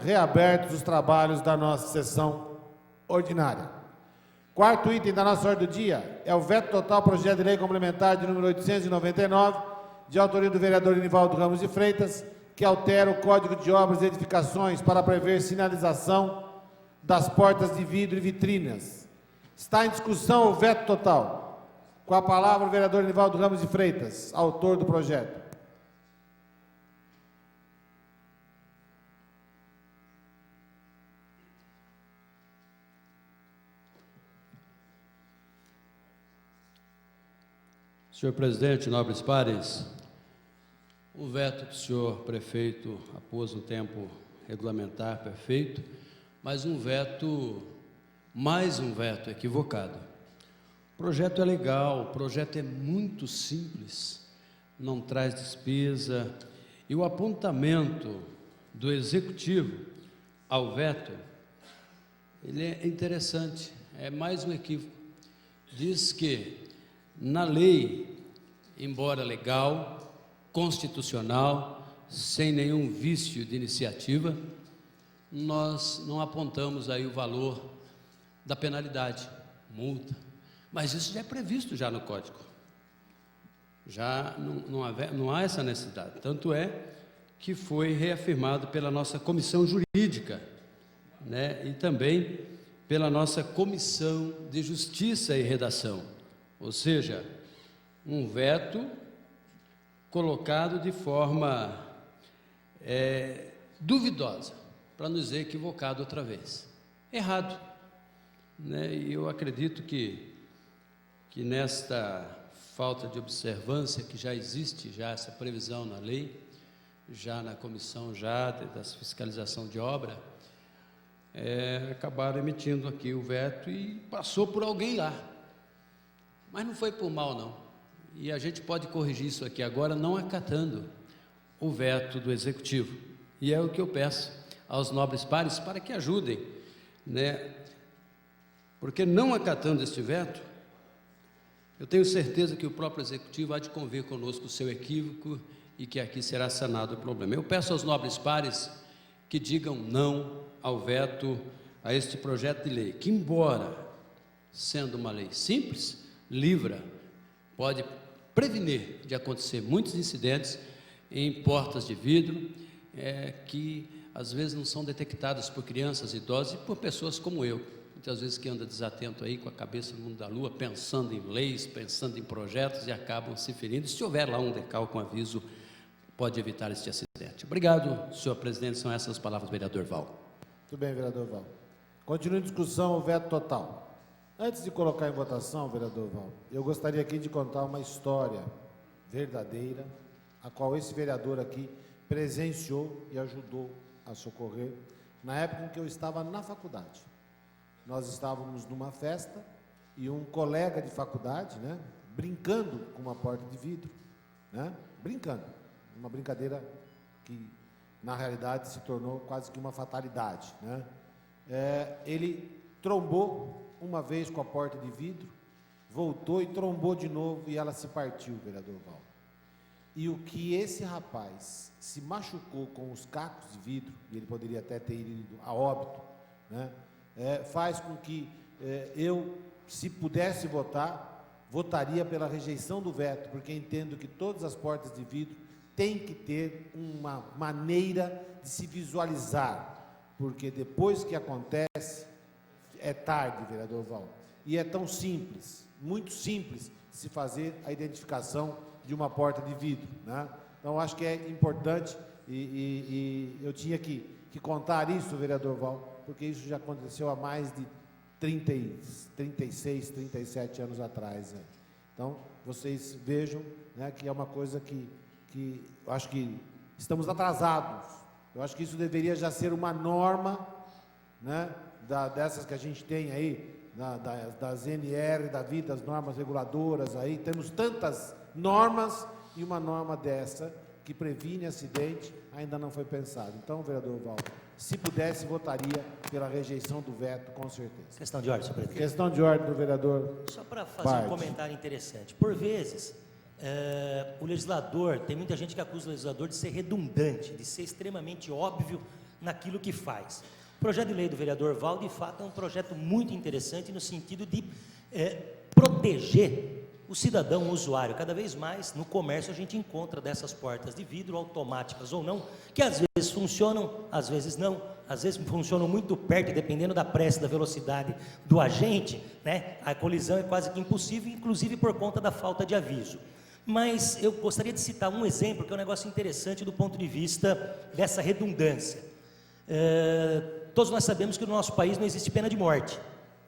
Reabertos os trabalhos da nossa sessão ordinária. Quarto item da nossa ordem do dia é o veto total ao projeto de lei complementar de número 899, de autoria do vereador Inivaldo Ramos de Freitas, que altera o Código de Obras e Edificações para prever sinalização das portas de vidro e vitrinas. Está em discussão o veto total. Com a palavra o vereador Inivaldo Ramos de Freitas, autor do projeto. Senhor presidente, nobres pares, o veto que o senhor prefeito apôs um tempo regulamentar perfeito, mas mais um veto equivocado. O projeto é legal, o projeto é muito simples, não traz despesa, e o apontamento do executivo ao veto, ele é interessante, é mais um equívoco. Diz que na lei, embora legal, constitucional, sem nenhum vício de iniciativa, nós não apontamos aí o valor da penalidade, multa, mas isso já é previsto já no Código. Já não há essa necessidade, tanto é que foi reafirmado pela nossa comissão jurídica, né, e também pela nossa comissão de justiça e redação. Ou seja, um veto colocado de forma duvidosa, para não dizer equivocado outra vez. Errado. Né? E eu acredito que nesta falta de observância, que já existe já essa previsão na lei, já na comissão já da fiscalização de obra, acabaram emitindo aqui o veto e passou por alguém lá. Mas não foi por mal, não. E a gente pode corrigir isso aqui agora, não acatando o veto do Executivo. E é o que eu peço aos nobres pares para que ajudem, né? Porque não acatando este veto, eu tenho certeza que o próprio Executivo há de convir conosco o seu equívoco e que aqui será sanado o problema. Eu peço aos nobres pares que digam não ao veto a este projeto de lei, que embora sendo uma lei simples, pode prevenir de acontecer muitos incidentes em portas de vidro, que às vezes não são detectadas por crianças, idosos e por pessoas como eu, muitas vezes que anda desatento aí com a cabeça no mundo da lua, pensando em leis, pensando em projetos e acabam se ferindo. Se houver lá um decal com aviso, pode evitar este acidente. Obrigado, senhor presidente, são essas as palavras do vereador Val. Muito bem, vereador Val. Continua em discussão o veto total. Antes de colocar em votação, vereador Val, eu gostaria aqui de contar uma história verdadeira, a qual esse vereador aqui presenciou e ajudou a socorrer, na época em que eu estava na faculdade. Nós estávamos numa festa e um colega de faculdade, né, brincando com uma porta de vidro, né, brincando, uma brincadeira que, na realidade, se tornou quase que uma fatalidade, né. Ele trombou uma vez com a porta de vidro, voltou e trombou de novo e ela se partiu, vereador Val. E o que esse rapaz se machucou com os cacos de vidro, e ele poderia até ter ido a óbito, né, faz com que eu, se pudesse votar, votaria pela rejeição do veto, porque entendo que todas as portas de vidro têm que ter uma maneira de se visualizar, porque depois que acontece, é tarde, vereador Val, e é tão simples, muito simples, de se fazer a identificação de uma porta de vidro, né? Então, acho que é importante, e eu tinha que contar isso, vereador Val, porque isso já aconteceu há mais de 36, 37 anos atrás. Né? Então, vocês vejam, né, que é uma coisa que eu acho que estamos atrasados. Eu acho que isso deveria já ser uma norma, né, dessas que a gente tem aí, das NR da vida, das normas reguladoras aí, temos tantas normas e uma norma dessa que previne acidente ainda não foi pensada. Então, vereador Val, se pudesse, votaria pela rejeição do veto, com certeza. Questão de ordem, senhor presidente. Questão de ordem do vereador. Só para fazer um comentário interessante. Por vezes, o legislador, tem muita gente que acusa o legislador de ser redundante, de ser extremamente óbvio naquilo que faz. O projeto de lei do vereador Val, de fato, é um projeto muito interessante no sentido de proteger o cidadão, o usuário. Cada vez mais no comércio a gente encontra dessas portas de vidro, automáticas ou não, que às vezes funcionam, às vezes não, às vezes funcionam muito perto, dependendo da pressa, da velocidade do agente, né? A colisão é quase que impossível, inclusive por conta da falta de aviso. Mas eu gostaria de citar um exemplo, que é um negócio interessante do ponto de vista dessa redundância. Todos nós sabemos que no nosso país não existe pena de morte,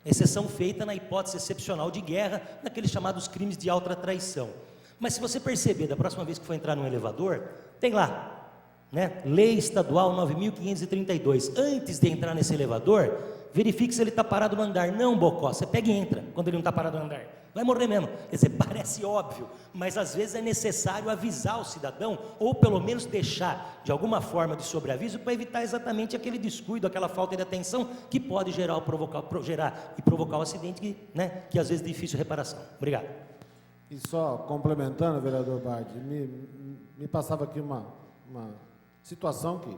exceção feita na hipótese excepcional de guerra, naqueles chamados crimes de alta traição. Mas se você perceber, da próxima vez que for entrar num elevador, tem lá, né, Lei Estadual 9.532. Antes de entrar nesse elevador, verifique se ele está parado no andar. Não, Bocó, você pega e entra, quando ele não está parado no andar. Vai morrer mesmo. Quer dizer, parece óbvio, mas às vezes é necessário avisar o cidadão, ou pelo menos deixar de alguma forma de sobreaviso, para evitar exatamente aquele descuido, aquela falta de atenção que pode gerar e provocar um acidente que, né, que às vezes é difícil reparação. Obrigado. E só complementando, vereador Bard, me passava aqui uma situação que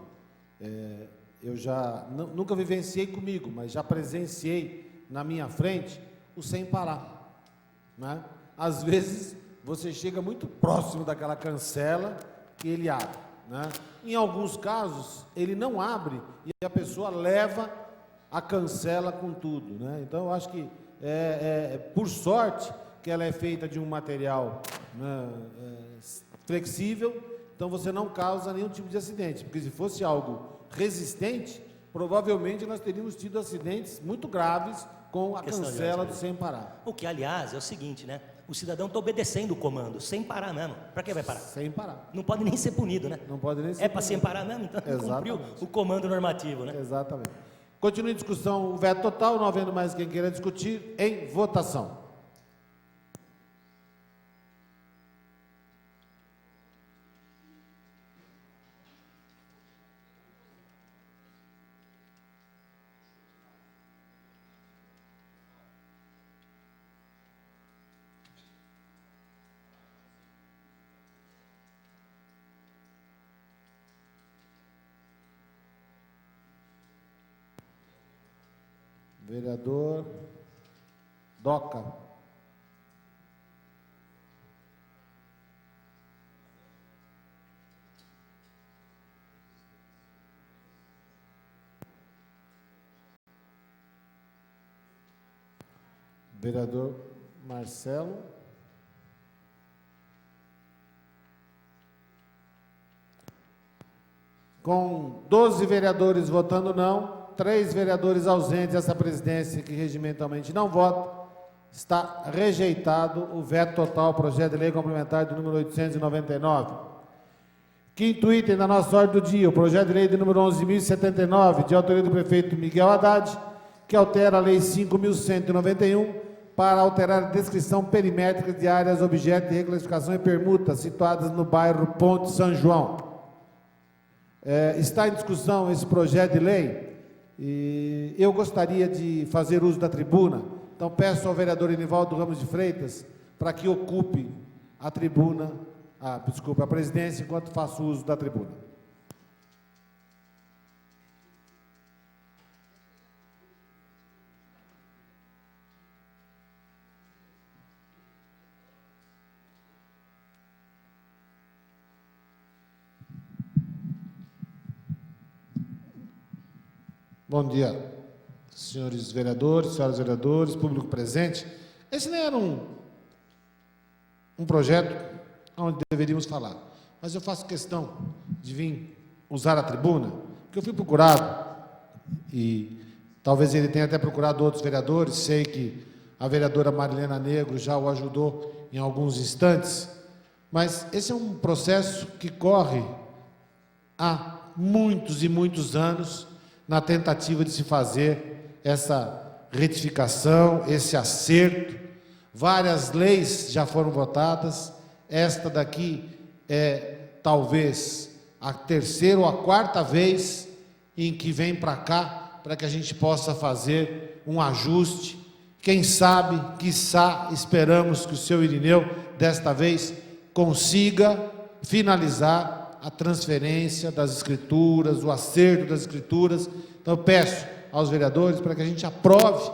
eu já nunca vivenciei comigo, mas já presenciei na minha frente o sem parar, né? Às vezes você chega muito próximo daquela cancela que ele abre, né? Em alguns casos ele não abre e a pessoa leva a cancela com tudo, né? Então eu acho que por sorte que ela é feita de um material, né, flexível, então você não causa nenhum tipo de acidente, porque se fosse algo resistente, provavelmente nós teríamos tido acidentes muito graves com a cancela do sem parar. O que, aliás, é o seguinte, né? O cidadão está obedecendo o comando, sem parar mesmo. Para que vai parar? Sem parar. Não pode nem ser punido, né? Não pode nem ser punido. Para sem parar mesmo? Então não cumpriu o comando normativo, né? Exatamente. Continua em discussão o veto total, não havendo mais quem queira discutir, em votação. Vereador Doca. Vereador Marcelo. Com 12 vereadores votando não, 3 vereadores ausentes, essa presidência que regimentalmente não vota, está rejeitado o veto total ao projeto de lei complementar do número 899. Quinto item da nossa ordem do dia, o projeto de lei de número 11.079, de autoria do prefeito Miguel Haddad, que altera a lei 5.191 para alterar a descrição perimétrica de áreas objeto de reclassificação e permuta situadas no bairro Ponte São João. Está em discussão esse projeto de lei e eu gostaria de fazer uso da tribuna, então peço ao vereador Enivaldo Ramos de Freitas para que ocupe a tribuna, a presidência, enquanto faço uso da tribuna. Bom dia, senhores vereadores, senhoras vereadores, público presente. Esse não era um projeto onde deveríamos falar, mas eu faço questão de vir usar a tribuna, porque eu fui procurado, e talvez ele tenha até procurado outros vereadores, sei que a vereadora Marilena Negro já o ajudou em alguns instantes, mas esse é um processo que corre há muitos e muitos anos, na tentativa de se fazer essa retificação, esse acerto. Várias leis já foram votadas, esta daqui é talvez a terceira ou a quarta vez em que vem para cá, para que a gente possa fazer um ajuste. Quem sabe, quiçá, esperamos que o seu Irineu, desta vez, consiga finalizar a transferência das escrituras, o acerto das escrituras. Então eu peço aos vereadores para que a gente aprove,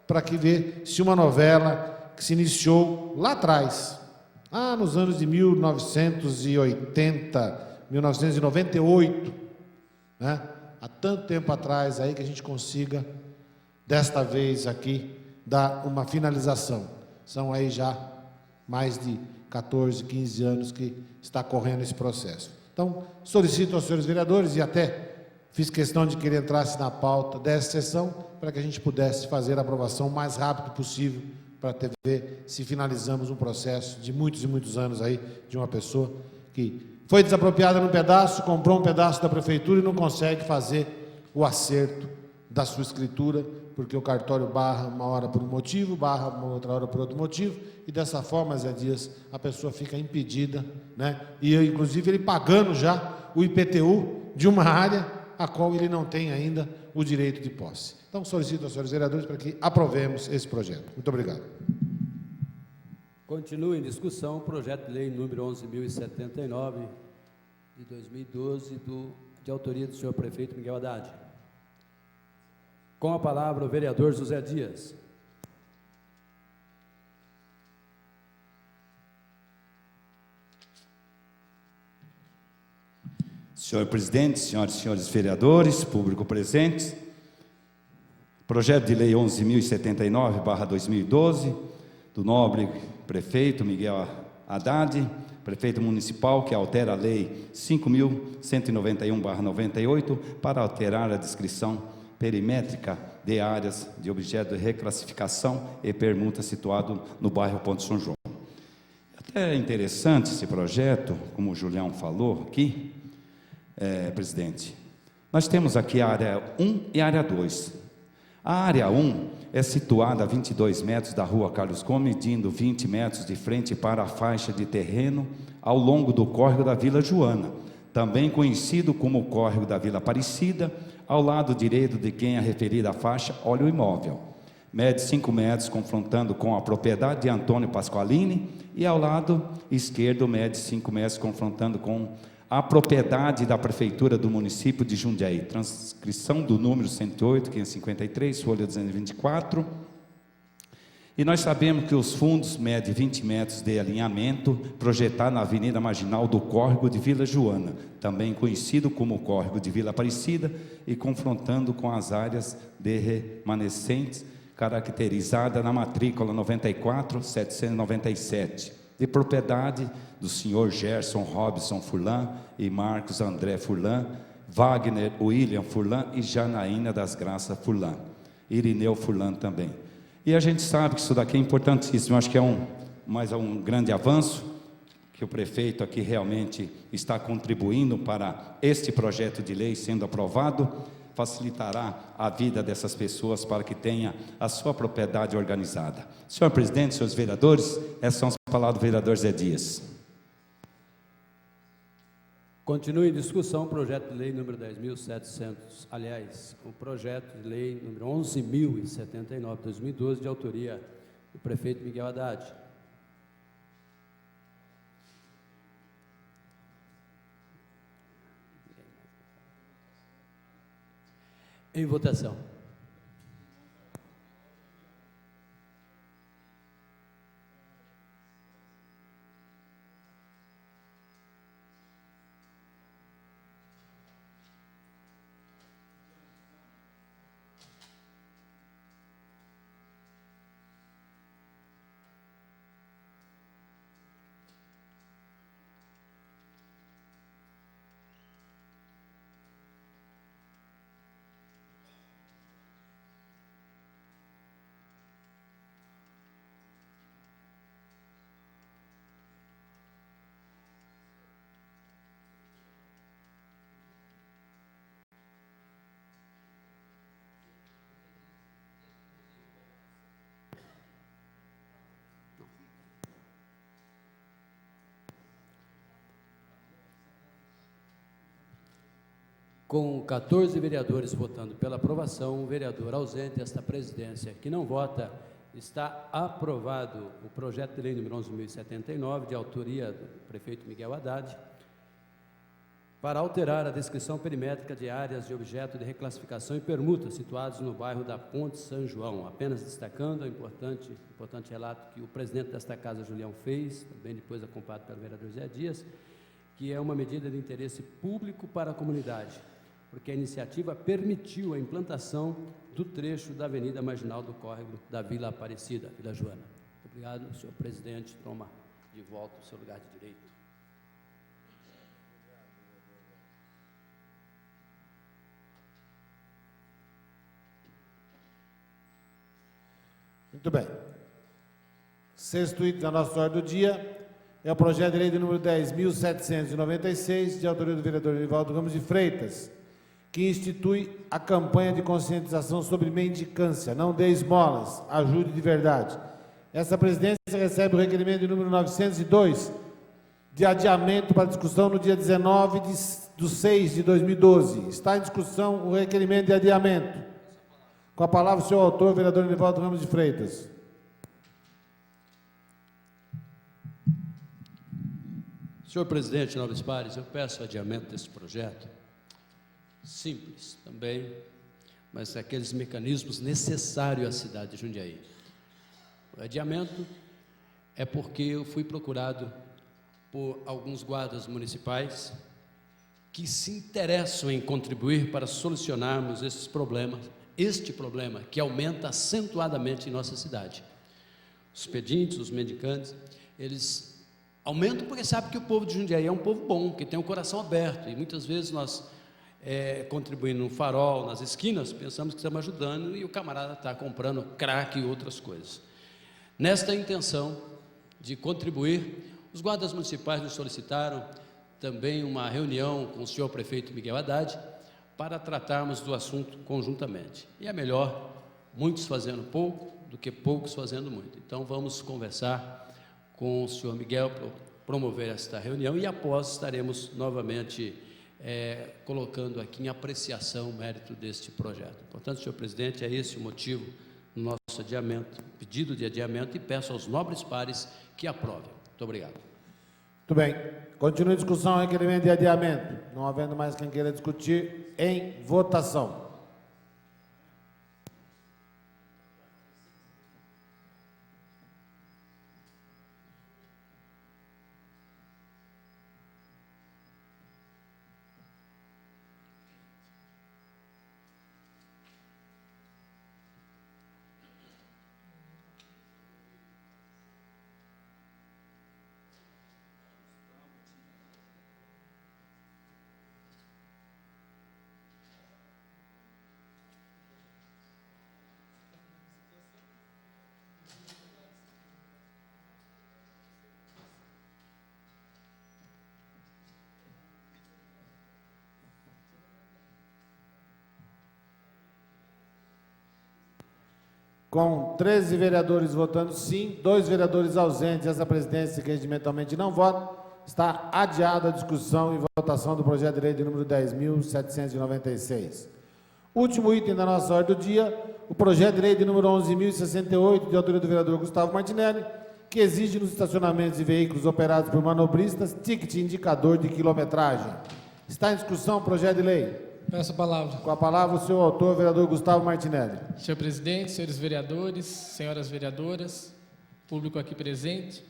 para que veja se uma novela que se iniciou lá atrás, nos anos de 1980, 1998, né? Há tanto tempo atrás aí, que a gente consiga, desta vez aqui, dar uma finalização. São aí já mais de 14, 15 anos que está correndo esse processo. Então, solicito aos senhores vereadores, e até fiz questão de que ele entrasse na pauta dessa sessão, para que a gente pudesse fazer a aprovação o mais rápido possível, para ver se finalizamos um processo de muitos e muitos anos aí, de uma pessoa que foi desapropriada num pedaço, comprou um pedaço da prefeitura e não consegue fazer o acerto da sua escritura, porque o cartório barra uma hora por um motivo, barra uma outra hora por outro motivo, e dessa forma, Zé Dias, a pessoa fica impedida, né? E inclusive ele pagando já o IPTU de uma área a qual ele não tem ainda o direito de posse. Então solicito aos senhores vereadores para que aprovemos esse projeto. Muito obrigado. Continua em discussão o projeto de lei número 11.079 de 2012, de autoria do senhor prefeito Miguel Haddad. Com a palavra o vereador José Dias. Senhor presidente, senhoras e senhores vereadores, público presente, projeto de lei 11.079/2012, do nobre prefeito Miguel Haddad, prefeito municipal, que altera a lei 5.191/98 para alterar a descrição perimétrica de áreas de objeto de reclassificação e permuta situado no bairro Ponte São João. Até é interessante esse projeto, como o Julião falou aqui, presidente. Nós temos aqui a área 1 e a área 2. A área 1 é situada a 22 metros da rua Carlos Gomes, medindo 20 metros de frente para a faixa de terreno ao longo do córrego da Vila Joana, também conhecido como córrego da Vila Aparecida. Ao lado direito de quem é referida a faixa, olha o imóvel. Mede 5 metros, confrontando com a propriedade de Antônio Pasqualini, e ao lado esquerdo mede 5 metros, confrontando com a propriedade da prefeitura do município de Jundiaí. Transcrição do número 108, 553, folha 224. E nós sabemos que os fundos medem 20 metros de alinhamento, projetado na avenida marginal do córrego de Vila Joana, também conhecido como córrego de Vila Aparecida, e confrontando com as áreas de remanescentes, caracterizada na matrícula 94.797, de propriedade do senhor Gerson Robson Furlan e Marcos André Furlan, Wagner William Furlan e Janaína das Graças Furlan, Irineu Furlan também. E a gente sabe que isso daqui é importantíssimo. Acho que é mais um grande avanço, que o prefeito aqui realmente está contribuindo para este projeto de lei sendo aprovado, facilitará a vida dessas pessoas para que tenha a sua propriedade organizada. Senhor presidente, senhores vereadores, essas são as palavras do vereador Zé Dias. Continua em discussão o projeto de lei número 10.700, aliás, o projeto de lei número 11.079 de 2012, de autoria do prefeito Miguel Haddad. Em votação. Com 14 vereadores votando pela aprovação, um vereador ausente, esta presidência que não vota, está aprovado o projeto de lei número 11.079, de autoria do prefeito Miguel Haddad, para alterar a descrição perimétrica de áreas de objeto de reclassificação e permuta situados no bairro da Ponte São João. Apenas destacando o importante relato que o presidente desta casa, Julião, fez, também depois acompanhado pelo vereador Zé Dias, que é uma medida de interesse público para a comunidade, porque a iniciativa permitiu a implantação do trecho da Avenida Marginal do Córrego da Vila Aparecida, Vila Joana. Muito obrigado, senhor presidente. Toma de volta o seu lugar de direito. Muito bem. Sexto item da nossa ordem do dia é o projeto de lei de número 10.796, de autoria do vereador Nivaldo Ramos de Freitas, que institui a campanha de conscientização sobre mendicância. Não dê esmolas, ajude de verdade. Essa presidência recebe o requerimento de número 902, de adiamento para discussão no dia 19/6/2012. Está em discussão o requerimento de adiamento. Com a palavra o senhor autor, vereador Nivaldo Ramos de Freitas. Senhor presidente, nobres pares, eu peço o adiamento desse projeto, simples também, mas aqueles mecanismos necessários à cidade de Jundiaí. O adiamento é porque eu fui procurado por alguns guardas municipais que se interessam em contribuir para solucionarmos esses problemas, este problema que aumenta acentuadamente em nossa cidade. Os pedintes, os mendicantes, eles aumentam porque sabem que o povo de Jundiaí é um povo bom, que tem o coração aberto, e muitas vezes nós, contribuindo no farol, nas esquinas, pensamos que estamos ajudando e o camarada está comprando crack e outras coisas. Nesta intenção de contribuir, os guardas municipais nos solicitaram também uma reunião com o senhor prefeito Miguel Haddad para tratarmos do assunto conjuntamente. E é melhor muitos fazendo pouco do que poucos fazendo muito. Então vamos conversar com o senhor Miguel para promover esta reunião e após estaremos novamente colocando aqui em apreciação o mérito deste projeto. Portanto, senhor presidente, é esse o motivo do nosso adiamento, pedido de adiamento, e peço aos nobres pares que aprovem. Muito obrigado. Muito bem. Continua a discussão, requerimento de adiamento. Não havendo mais quem queira discutir, em votação. Com 13 vereadores votando sim, 2 vereadores ausentes, essa presidência que regimentalmente não vota, está adiada a discussão e votação do projeto de lei de número 10.796. Último item da nossa ordem do dia, o projeto de lei de número 11.068, de autoria do vereador Gustavo Martinelli, que exige nos estacionamentos de veículos operados por manobristas ticket indicador de quilometragem. Está em discussão o projeto de lei. Peço a palavra. Com a palavra o seu autor, vereador Gustavo Martinelli. Senhor presidente, senhores vereadores, senhoras vereadoras, público aqui presente,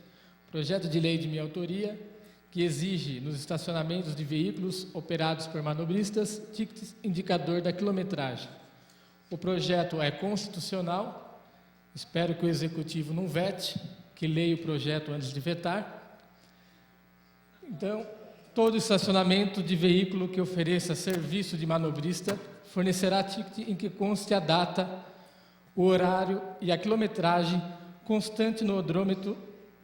projeto de lei de minha autoria, que exige nos estacionamentos de veículos operados por manobristas ticket indicador da quilometragem. O projeto é constitucional, espero que o executivo não vete, que leia o projeto antes de vetar. Então, todo estacionamento de veículo que ofereça serviço de manobrista fornecerá ticket em que conste a data, o horário e a quilometragem constante no odômetro,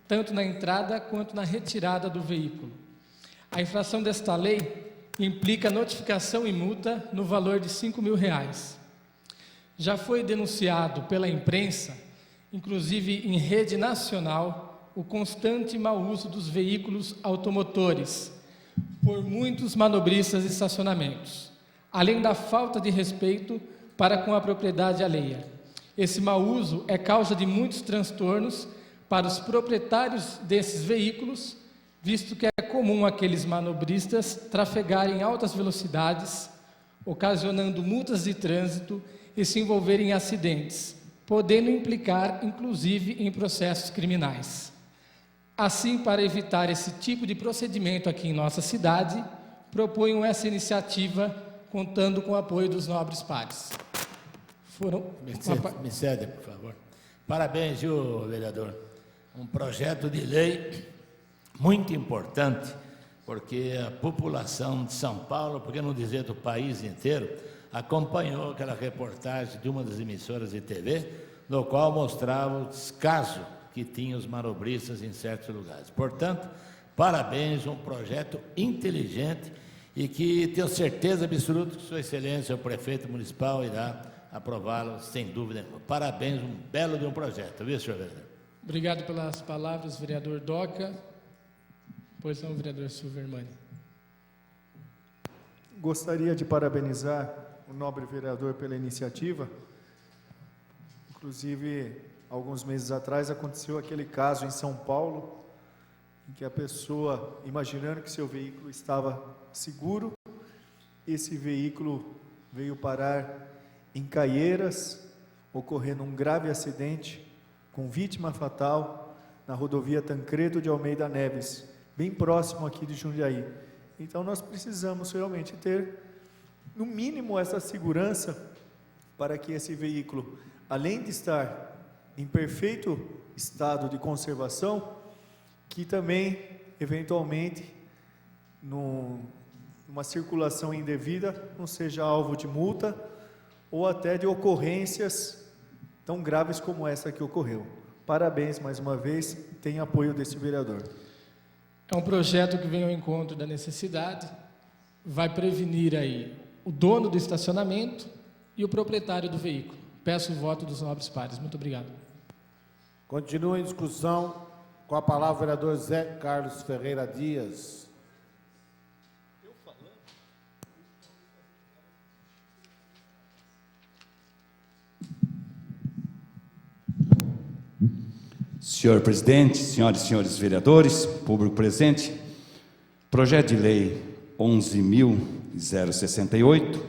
tanto na entrada quanto na retirada do veículo. A infração desta lei implica notificação e multa no valor de R$5.000. Já foi denunciado pela imprensa, inclusive em rede nacional, o constante mau uso dos veículos automotores por muitos manobristas de estacionamentos, além da falta de respeito para com a propriedade alheia. Esse mau uso é causa de muitos transtornos para os proprietários desses veículos visto que é comum aqueles manobristas trafegarem em altas velocidades, ocasionando multas de trânsito e se envolverem em acidentes, podendo implicar, inclusive, em processos criminais. Assim, para evitar esse tipo de procedimento aqui em nossa cidade, proponho essa iniciativa, contando com o apoio dos nobres pares. Me cede, por favor. Parabéns, viu, vereador? Um projeto de lei muito importante, porque a população de São Paulo, por que não dizer do país inteiro, acompanhou aquela reportagem de uma das emissoras de TV, no qual mostrava o descaso que tinham os manobristas em certos lugares. Portanto, parabéns, um projeto inteligente e que tenho certeza absoluta que Sua Excelência, o prefeito municipal, irá aprová-lo sem dúvida nenhuma. Parabéns, um belo de um projeto, viu, senhor vereador? Obrigado pelas palavras, vereador Doca. Pois não, vereador Silvermani. Gostaria de parabenizar o nobre vereador pela iniciativa. Inclusive, alguns meses atrás aconteceu aquele caso em São Paulo, em que a pessoa, imaginando que seu veículo estava seguro, esse veículo veio parar em Caieiras, ocorrendo um grave acidente com vítima fatal na rodovia Tancredo de Almeida Neves, bem próximo aqui de Jundiaí. Então nós precisamos realmente ter, no mínimo, essa segurança para que esse veículo, além de estar em perfeito estado de conservação, que também, eventualmente, numa circulação indevida, não seja alvo de multa ou até de ocorrências tão graves como essa que ocorreu. Parabéns mais uma vez, tem apoio desse vereador. É um projeto que vem ao encontro da necessidade, vai prevenir aí o dono do estacionamento e o proprietário do veículo. Peço o voto dos nobres pares. Muito obrigado. Continua em discussão. Com a palavra o vereador Zé Carlos Ferreira Dias. Senhor presidente, senhoras e senhores vereadores, público presente, projeto de lei 11.068,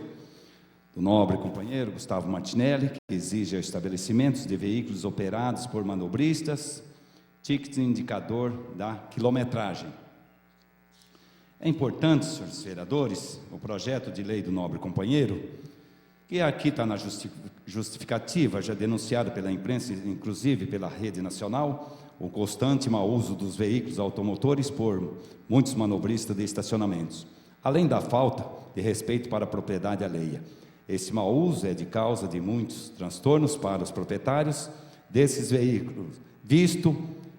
do nobre companheiro Gustavo Martinelli, que exige aos estabelecimentos de veículos operados por manobristas, ticket indicador da quilometragem. É importante, senhores vereadores, o projeto de lei do nobre companheiro, que aqui está na justificativa, já denunciado pela imprensa, inclusive pela rede nacional, o constante mau uso dos veículos automotores por muitos manobristas de estacionamentos, além da falta de respeito para a propriedade alheia. Esse mau uso é de causa de muitos transtornos para os proprietários desses veículos, visto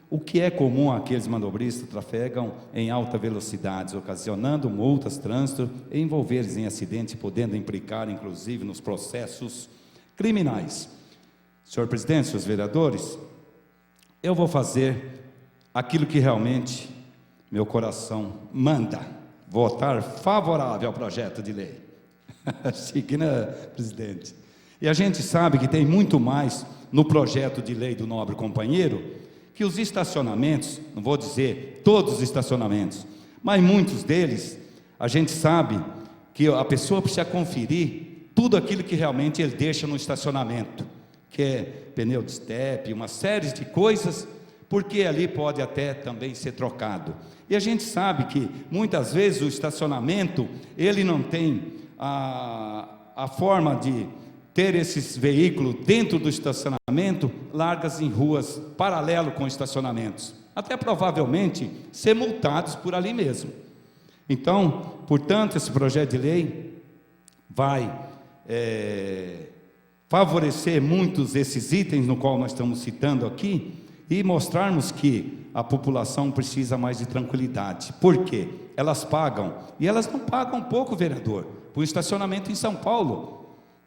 o que é comum àqueles manobristas que trafegam em alta velocidade, ocasionando multas, trânsito e envolver-se em acidente, podendo implicar, inclusive, nos processos criminais. Senhor presidente, senhores vereadores, eu vou fazer aquilo que realmente meu coração manda, votar favorável ao projeto de lei. Chique, né, presidente? E a gente sabe que tem muito mais no projeto de lei do nobre companheiro, que os estacionamentos, não vou dizer todos os estacionamentos, mas muitos deles, a gente sabe que a pessoa precisa conferir tudo aquilo que realmente ele deixa no estacionamento, que é pneu de estepe, uma série de coisas, porque ali pode até também ser trocado. E a gente sabe que muitas vezes o estacionamento, ele não tem a forma de ter esses veículos dentro do estacionamento, largas em ruas paralelo com estacionamentos, até provavelmente ser multados por ali mesmo. Então, portanto, esse projeto de lei vai favorecer muitos desses itens no qual nós estamos citando aqui e mostrarmos que a população precisa mais de tranquilidade. Por quê? Elas pagam, e elas não pagam pouco, vereador, por estacionamento em São Paulo.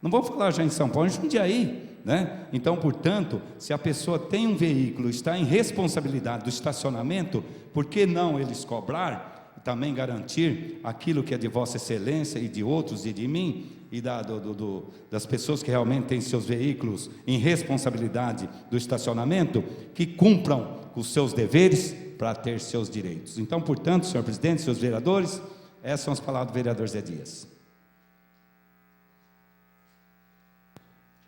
Não vou falar já em São Paulo, em Jundiaí, né? Então, portanto, se a pessoa tem um veículo, está em responsabilidade do estacionamento, por que não eles cobrar, também garantir aquilo que é de Vossa Excelência e de outros e de mim, e das pessoas que realmente têm seus veículos em responsabilidade do estacionamento, que cumpram os seus deveres para ter seus direitos. Então, portanto, senhor presidente, senhores vereadores, essas são as palavras do vereador Zé Dias.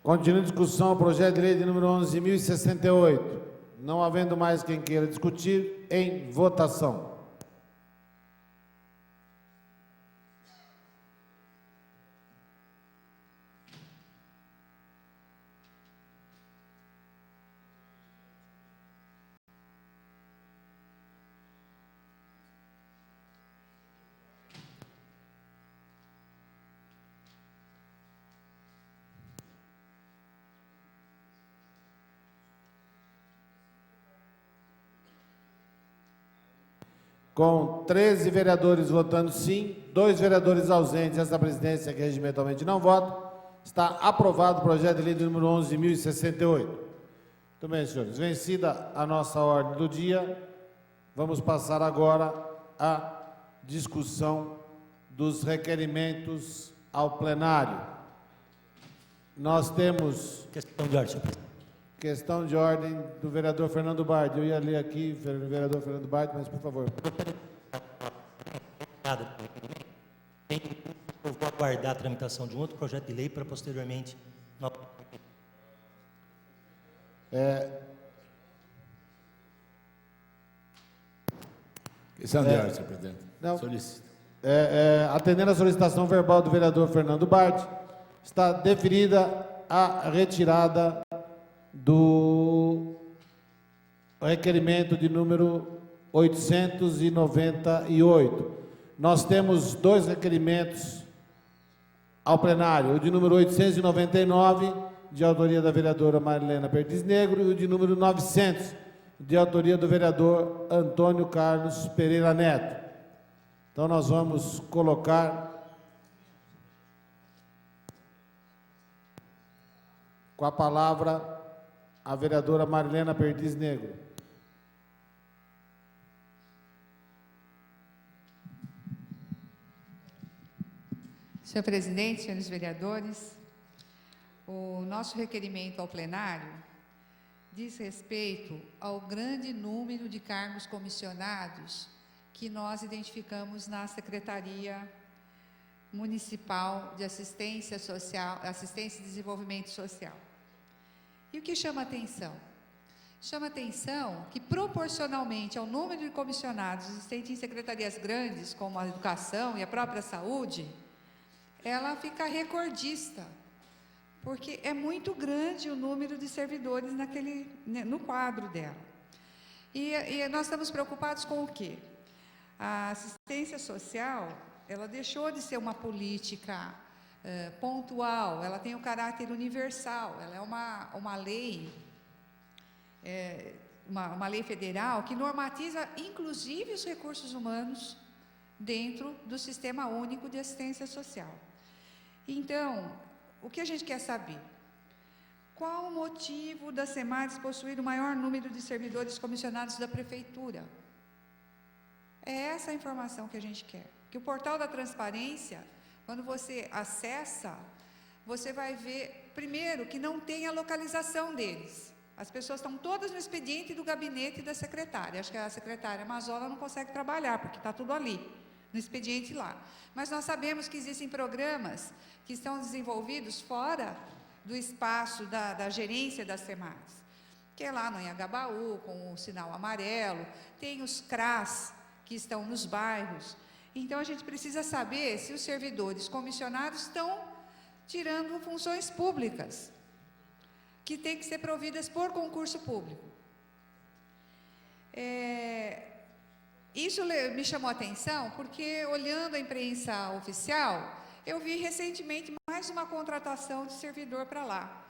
Continua em discussão o projeto de lei de número 11.068. Não havendo mais quem queira discutir, em votação. Com 13 vereadores votando sim, 2 vereadores ausentes, esta presidência que regimentalmente não vota, está aprovado o projeto de lei de número 11.068. Muito bem, senhores. Vencida a nossa ordem do dia, vamos passar agora à discussão dos requerimentos ao plenário. Nós temos Questão de ordem, senhor presidente. questão de ordem do vereador Fernando Bard. Eu ia ler aqui, vereador Fernando Bard, mas por favor. Eu vou aguardar a tramitação de um outro projeto de lei para posteriormente. Questão de ordem, senhor presidente. Não. Solicito. Atendendo à solicitação verbal do vereador Fernando Bard, está deferida a retirada do requerimento de número 898. Nós temos 2 requerimentos ao plenário, o de número 899, de autoria da vereadora Marilena Perdiz Negro, e o de número 900, de autoria do vereador Antônio Carlos Pereira Neto. Então, nós vamos colocar com a palavra a vereadora Marilena Perdiz Negro. Senhor presidente, senhores vereadores, o nosso requerimento ao plenário diz respeito ao grande número de cargos comissionados que nós identificamos na Secretaria Municipal de Assistência Social, Assistência e Desenvolvimento Social. E o que chama atenção? Chama atenção que, proporcionalmente ao número de comissionados existentes em secretarias grandes, como a educação e a própria saúde, ela fica recordista, porque é muito grande o número de servidores no quadro dela. E nós estamos preocupados com o quê? A assistência social, ela deixou de ser uma política pontual, ela tem o caráter universal, ela é uma lei, uma lei federal que normatiza, inclusive, os recursos humanos dentro do Sistema Único de Assistência Social. Então, o que a gente quer saber? Qual o motivo da SEMADES possuir o maior número de servidores comissionados da Prefeitura? É essa a informação que a gente quer. Que o portal da transparência, quando você acessa, você vai ver, primeiro, que não tem a localização deles. As pessoas estão todas no expediente do gabinete da secretária. Acho que a secretária Mazola não consegue trabalhar, porque está tudo ali, no expediente lá. Mas nós sabemos que existem programas que estão desenvolvidos fora do espaço da gerência das SEMADES, que é lá no Anhangabaú, com o sinal amarelo, tem os CRAS, que estão nos bairros. Então, a gente precisa saber se os servidores comissionados estão tirando funções públicas, que têm que ser providas por concurso público. Isso me chamou a atenção, porque, olhando a imprensa oficial, eu vi recentemente mais uma contratação de servidor para lá.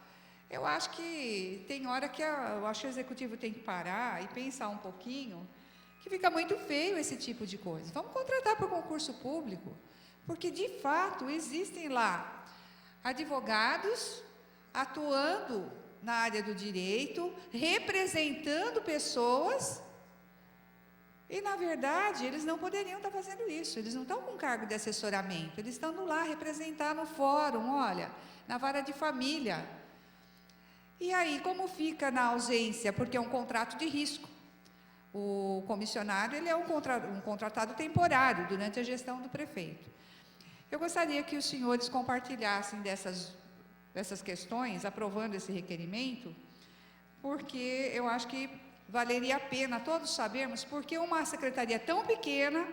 Eu acho que tem hora que eu acho que o executivo tem que parar e pensar um pouquinho, que fica muito feio esse tipo de coisa. Vamos contratar por concurso público, porque, de fato, existem lá advogados atuando na área do direito, representando pessoas, e, na verdade, eles não poderiam estar fazendo isso, eles não estão com cargo de assessoramento, eles estão lá representar no fórum, olha, na vara de família. E aí, como fica na ausência? Porque é um contrato de risco. O comissionário ele é um contratado temporário durante a gestão do prefeito. Eu gostaria que os senhores compartilhassem dessas questões, aprovando esse requerimento, porque eu acho que valeria a pena todos sabermos porque uma secretaria tão pequena,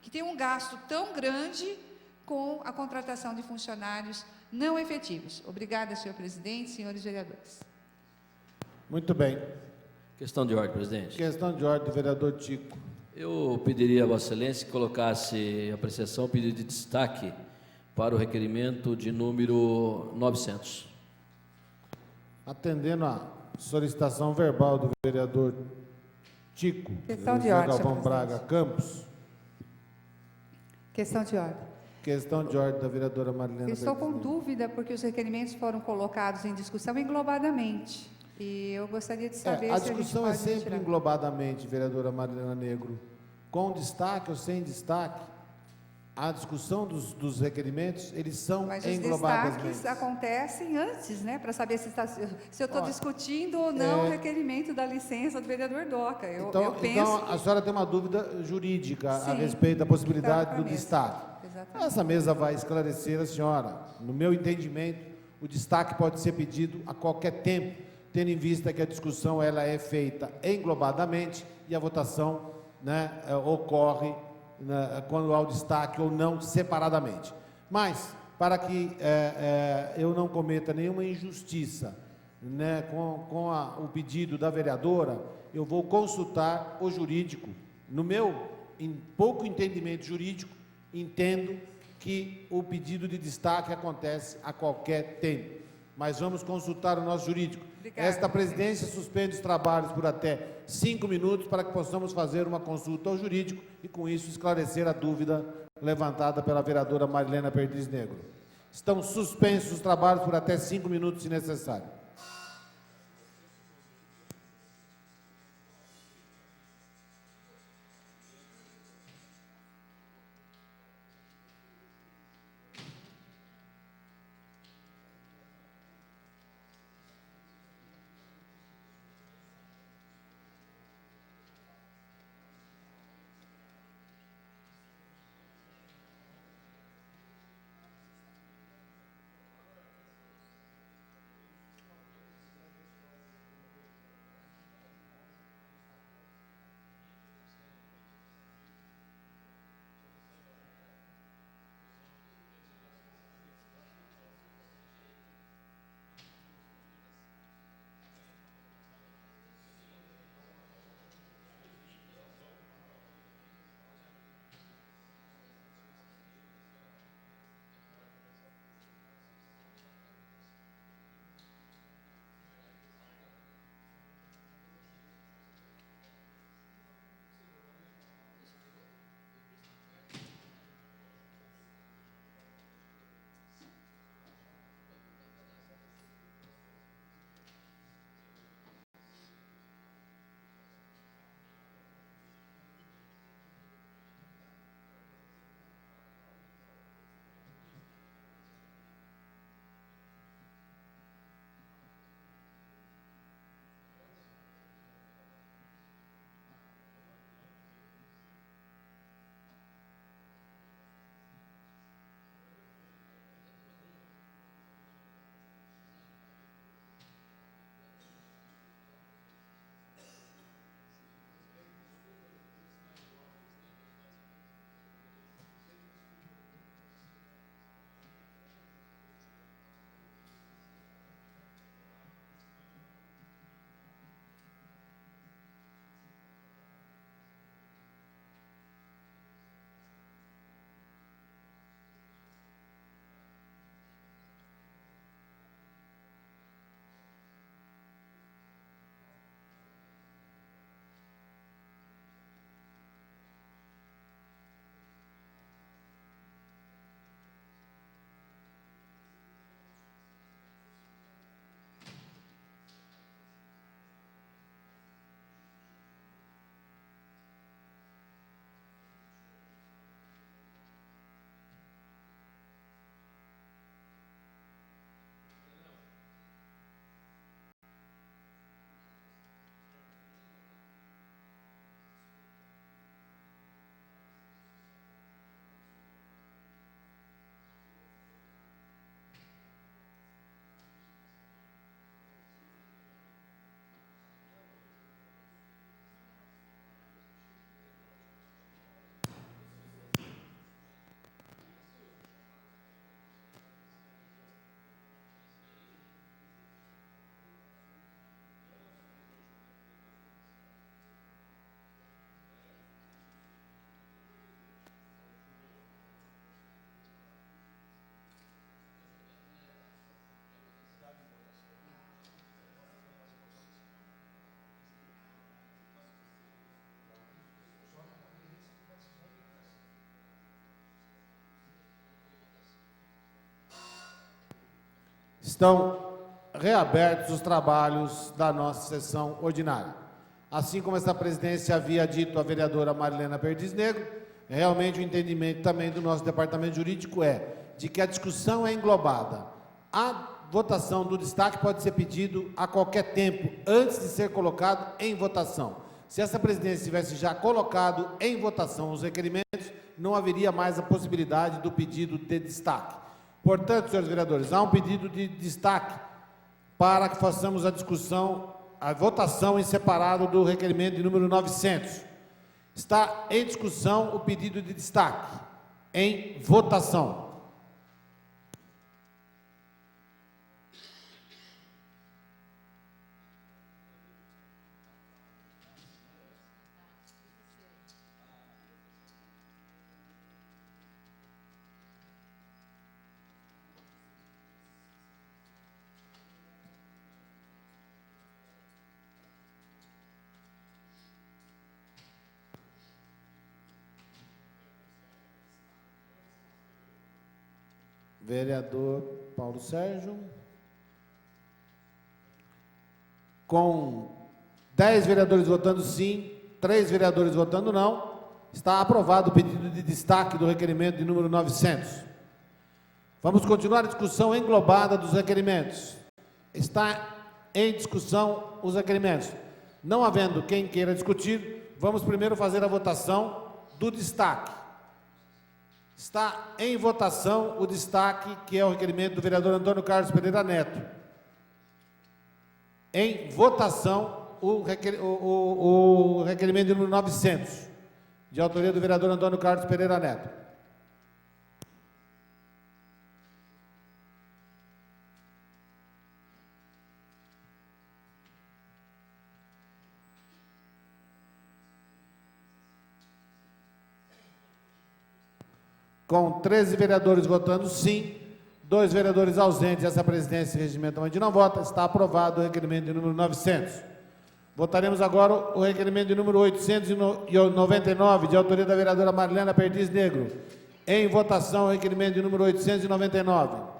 que tem um gasto tão grande com a contratação de funcionários não efetivos. Obrigada, senhor presidente, senhores vereadores. Muito bem. Questão de ordem, presidente. Questão de ordem do vereador Tico. Eu pediria a Vossa Excelência que colocasse a apreciação, pedido de destaque para o requerimento de número 900. Atendendo a solicitação verbal do vereador Tico, Questão de José ordem, Galvão senhor Braga Campos. Questão de ordem. Questão de ordem da vereadora Marilena. Eu estou com Bertini. dúvida porque os requerimentos foram colocados em discussão englobadamente. E eu gostaria de saber A se a gente discussão é pode sempre retirar. englobadamente, vereadora Marilena Negro, com destaque ou sem destaque. A discussão dos requerimentos, eles são Mas os englobadamente. destaques acontecem antes, né? Para saber se eu estou Ó, discutindo ou não o requerimento da licença do vereador Doca. Eu Então, penso então a senhora tem uma dúvida jurídica a Sim, respeito da possibilidade tá do na mesa. destaque. Exatamente. Essa mesa vai esclarecer a senhora. No meu entendimento, o destaque pode ser pedido a qualquer tempo, tendo em vista que a discussão ela é feita englobadamente e a votação, né, ocorre, né, quando há o destaque ou não separadamente. Mas, para que eu não cometa nenhuma injustiça, né, com o pedido da vereadora, eu vou consultar o jurídico. No meu pouco entendimento jurídico, entendo que o pedido de destaque acontece a qualquer tempo. Mas vamos consultar o nosso jurídico. Obrigada, Esta presidência suspende os trabalhos por até 5 minutos para que possamos fazer uma consulta ao jurídico e, com isso, esclarecer a dúvida levantada pela vereadora Marilena Perdiz Negro. Estão suspensos os trabalhos por até 5 minutos, se necessário. estão reabertos os trabalhos da nossa sessão ordinária. Assim como essa presidência havia dito à vereadora Marilena Perdiz Negro, realmente o entendimento também do nosso departamento jurídico é de que a discussão é englobada. A votação do destaque pode ser pedido a qualquer tempo, antes de ser colocado em votação. Se essa presidência tivesse já colocado em votação os requerimentos, não haveria mais a possibilidade do pedido de destaque. Portanto, senhores vereadores, há um pedido de destaque para que façamos a discussão, a votação em separado do requerimento de número 900. Está em discussão o pedido de destaque. Em votação. Vereador Paulo Sérgio. Com 10 vereadores votando sim, 3 vereadores votando não, está aprovado o pedido de destaque do requerimento de número 900. Vamos continuar a discussão englobada dos requerimentos. Está em discussão os requerimentos. Não havendo quem queira discutir, vamos primeiro fazer a votação do destaque. Está em votação o destaque, que é o requerimento do vereador Antônio Carlos Pereira Neto. Em votação o requerimento de número 900, de autoria do vereador Antônio Carlos Pereira Neto. Com 13 vereadores votando sim, 2 vereadores ausentes, essa presidência regimentalmente não vota, está aprovado o requerimento de número 900. Votaremos agora o requerimento de número 899, de autoria da vereadora Marilena Perdiz Negro. Em votação, o requerimento de número 899.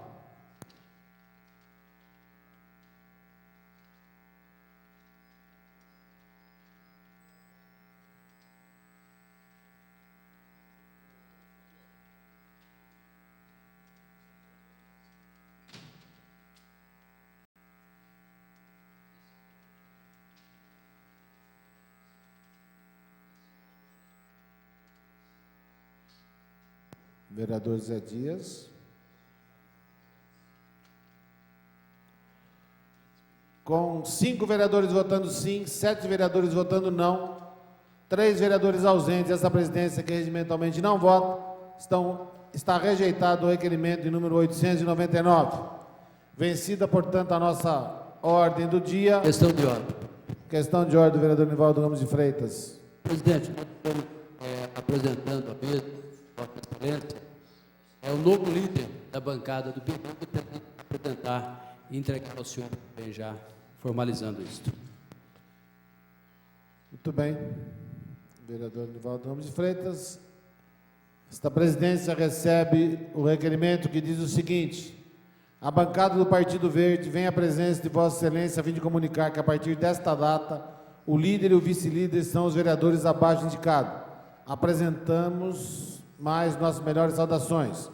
Vereador Zé Dias. Com 5 vereadores votando sim, 7 vereadores votando não, 3 vereadores ausentes, essa presidência que regimentalmente não vota, está rejeitado o requerimento de número 899. Vencida, portanto, a nossa ordem do dia. Questão de ordem. Questão de ordem do vereador Nivaldo Ramos de Freitas. Presidente, nós estamos apresentando a mesa, Vossa Excelência, é o novo líder da bancada do PV que pretende apresentar e entregar ao senhor, bem já formalizando isso. Muito bem. Vereador Nivaldo Ramos de Freitas. Esta presidência recebe o requerimento que diz o seguinte: a bancada do Partido Verde vem à presença de Vossa Excelência a fim de comunicar que, a partir desta data, o líder e o vice-líder são os vereadores abaixo indicados. Apresentamos mais nossas melhores saudações.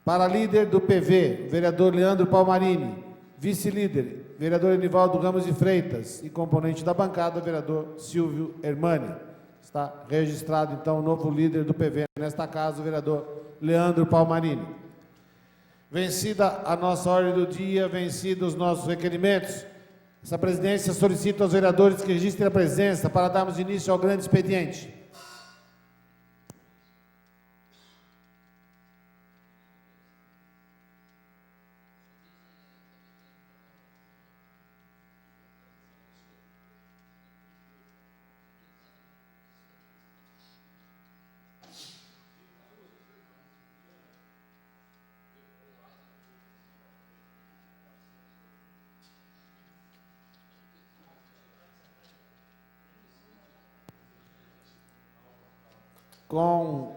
Para líder do PV, vereador Leandro Palmarini. Vice-líder, vereador Nivaldo Ramos de Freitas. E componente da bancada, vereador Silvio Hermani. Está registrado, então, o novo líder do PV, nesta casa, o vereador Leandro Palmarini. Vencida a nossa ordem do dia, vencidos os nossos requerimentos, essa presidência solicita aos vereadores que registrem a presença para darmos início ao grande expediente. Com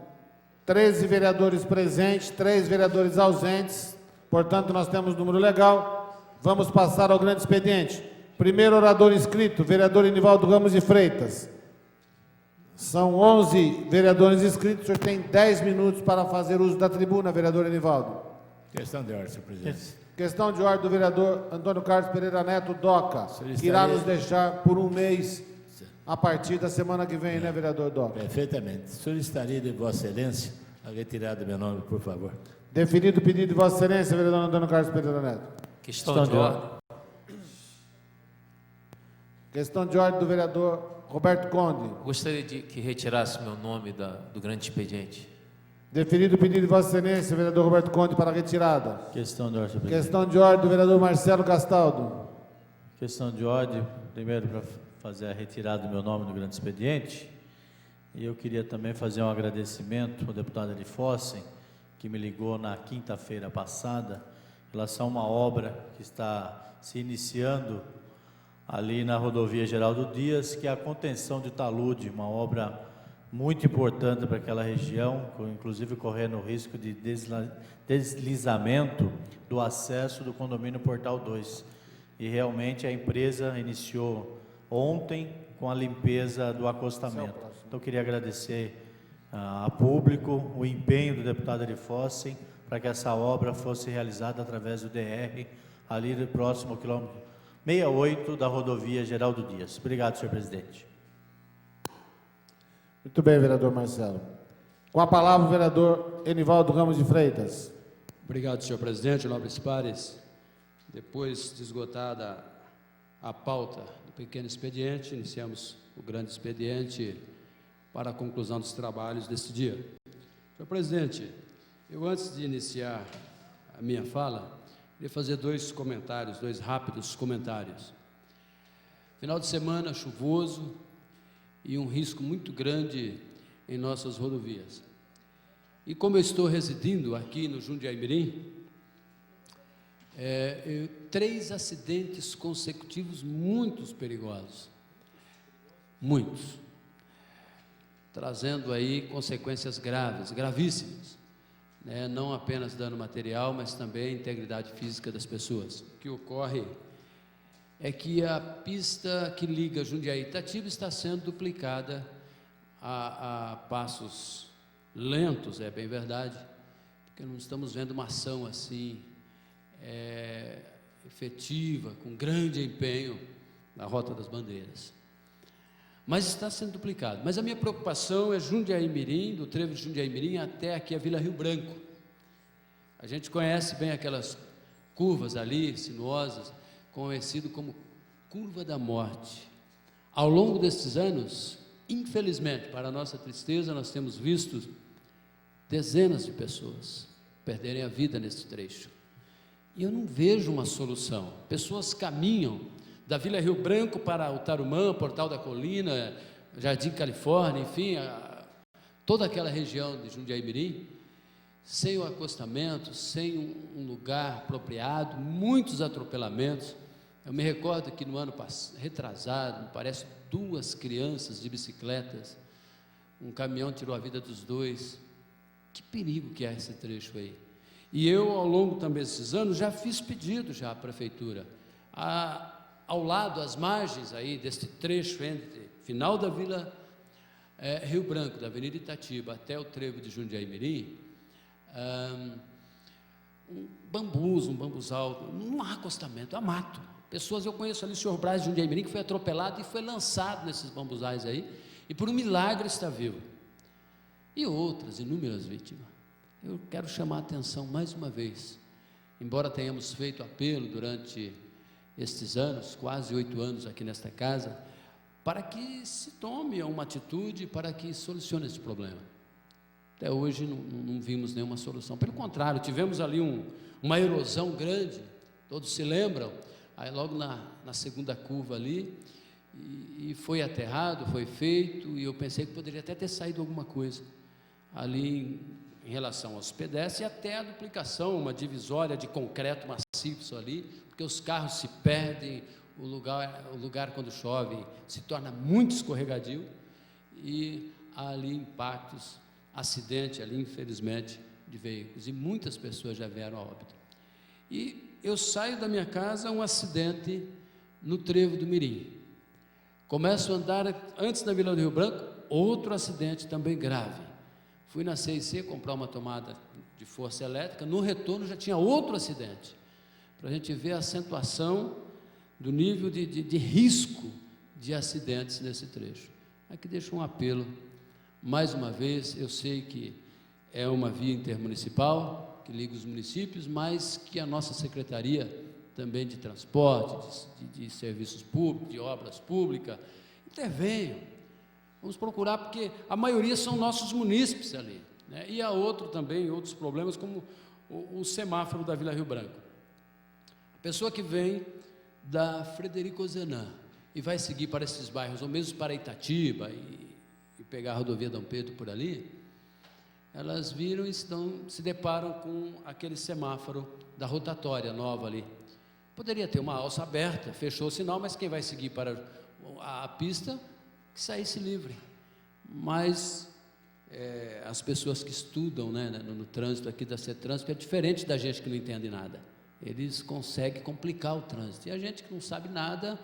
13 vereadores presentes, 3 vereadores ausentes, portanto, nós temos número legal. Vamos passar ao grande expediente. Primeiro orador inscrito, vereador Enivaldo Ramos de Freitas. São 11 vereadores inscritos, o senhor tem 10 minutos para fazer uso da tribuna, vereador Enivaldo. Questão de ordem, senhor presidente. Questão de ordem do vereador Antônio Carlos Pereira Neto, DOCA, que irá nos deixar por um mês a partir da semana que vem, né, vereador DOCA? Perfeitamente. Solicitaria de Vossa Excelência a retirada do meu nome, por favor. Definido o pedido de Vossa Excelência, vereador Antônio Carlos Pereira Neto. Questão de ordem. Questão de ordem do vereador Roberto Conde. Gostaria de que retirasse meu nome do grande expediente. Definido o pedido de Vossa Excelência, vereador Roberto Conde, para retirada. Questão de ordem, senhor presidente. Questão de ordem do vereador Marcelo Castaldo. Questão de ordem, primeiro para fazer a retirada do meu nome no grande expediente. E eu queria também fazer um agradecimento ao deputado Eli Fossen, que me ligou na quinta-feira passada, em relação a uma obra que está se iniciando ali na rodovia Geraldo Dias, que é a contenção de talude, uma obra muito importante para aquela região, inclusive correndo o risco de deslizamento do acesso do condomínio Portal 2. E realmente a empresa iniciou ontem com a limpeza do acostamento. Então eu queria agradecer a público o empenho do deputado Eli Fossen para que essa obra fosse realizada através do DR, ali do próximo quilômetro 68 da rodovia Geraldo Dias. Obrigado, senhor presidente. Muito bem, vereador Marcelo. Com a palavra o vereador Enivaldo Ramos de Freitas. Obrigado, senhor presidente, nobres pares. Depois de esgotada a pauta do pequeno expediente, iniciamos o grande expediente para a conclusão dos trabalhos deste dia. Senhor presidente, eu antes de iniciar a minha fala, queria fazer dois rápidos comentários. Final de semana chuvoso e um risco muito grande em nossas rodovias. E como eu estou residindo aqui no Jundiaí-Mirim, 3 acidentes consecutivos muito perigosos, muitos, trazendo aí consequências graves, gravíssimas, né? Não apenas dano material, mas também integridade física das pessoas. O que ocorre é que a pista que liga Jundiaí e Itatiba está sendo duplicada a passos lentos, é bem verdade, porque não estamos vendo uma ação assim efetiva, com grande empenho na Rota das Bandeiras. Mas está sendo duplicado. Mas a minha preocupação é Jundiaí-Mirim, do trevo de Jundiaí-Mirim até aqui a Vila Rio Branco. A gente conhece bem aquelas curvas ali, sinuosas, conhecido como Curva da Morte. Ao longo destes anos, infelizmente, para a nossa tristeza, nós temos visto dezenas de pessoas perderem a vida nesse trecho. E eu não vejo uma solução. Pessoas caminham da Vila Rio Branco para o Tarumã, Portal da Colina, Jardim Califórnia, enfim, toda aquela região de Jundiaí-Mirim, sem o acostamento, sem um lugar apropriado, muitos atropelamentos. Eu me recordo que no ano retrasado, me parece, 2 crianças de bicicletas, um caminhão tirou a vida dos 2. Que perigo que é esse trecho aí. E eu, ao longo também desses anos, já fiz pedido já à prefeitura, ao lado, às margens aí deste trecho entre final da Vila Rio Branco, da Avenida Itatiba, até o trevo de Jundiaí-Mirim, bambus, um bambuzal, não há acostamento, há mato. Pessoas, eu conheço ali o senhor Braz de Jundiaí-Mirim, que foi atropelado e foi lançado nesses bambuzais aí, e por um milagre está vivo. E outras inúmeras vítimas. Eu quero chamar a atenção mais uma vez, embora tenhamos feito apelo durante estes anos, quase 8 anos aqui nesta casa, para que se tome uma atitude para que solucione esse problema. Até hoje não vimos nenhuma solução. Pelo contrário, tivemos ali uma erosão grande, todos se lembram, aí logo na segunda curva ali, e foi aterrado, foi feito, e eu pensei que poderia até ter saído alguma coisa ali em relação aos pedestres, e até a duplicação, uma divisória de concreto maciço ali, porque os carros se perdem, o lugar quando chove se torna muito escorregadio, e há ali impactos, acidente ali, infelizmente, de veículos, e muitas pessoas já vieram a óbito. E eu saio da minha casa, um acidente no trevo do Mirim. Começo a andar, antes na Vila do Rio Branco, outro acidente também grave. Fui na CIC comprar uma tomada de força elétrica, no retorno já tinha outro acidente, para a gente ver a acentuação do nível de risco de acidentes nesse trecho. Aqui deixo um apelo, mais uma vez, eu sei que é uma via intermunicipal, que liga os municípios, mas que a nossa Secretaria também de Transporte, de Serviços Públicos, de Obras Públicas, intervenham. Vamos procurar, porque a maioria são nossos munícipes ali, né? E há outros problemas, como o semáforo da Vila Rio Branco. A pessoa que vem da Frederico Ozenan e vai seguir para esses bairros, ou mesmo para Itatiba e pegar a rodovia Dom Pedro por ali, elas viram e se deparam com aquele semáforo da rotatória nova ali. Poderia ter uma alça aberta, fechou o sinal, mas quem vai seguir para a pista, que saísse livre. Mas as pessoas que estudam, né, no trânsito aqui da CETRANSP, é diferente da gente que não entende nada. Eles conseguem complicar o trânsito. E a gente que não sabe nada,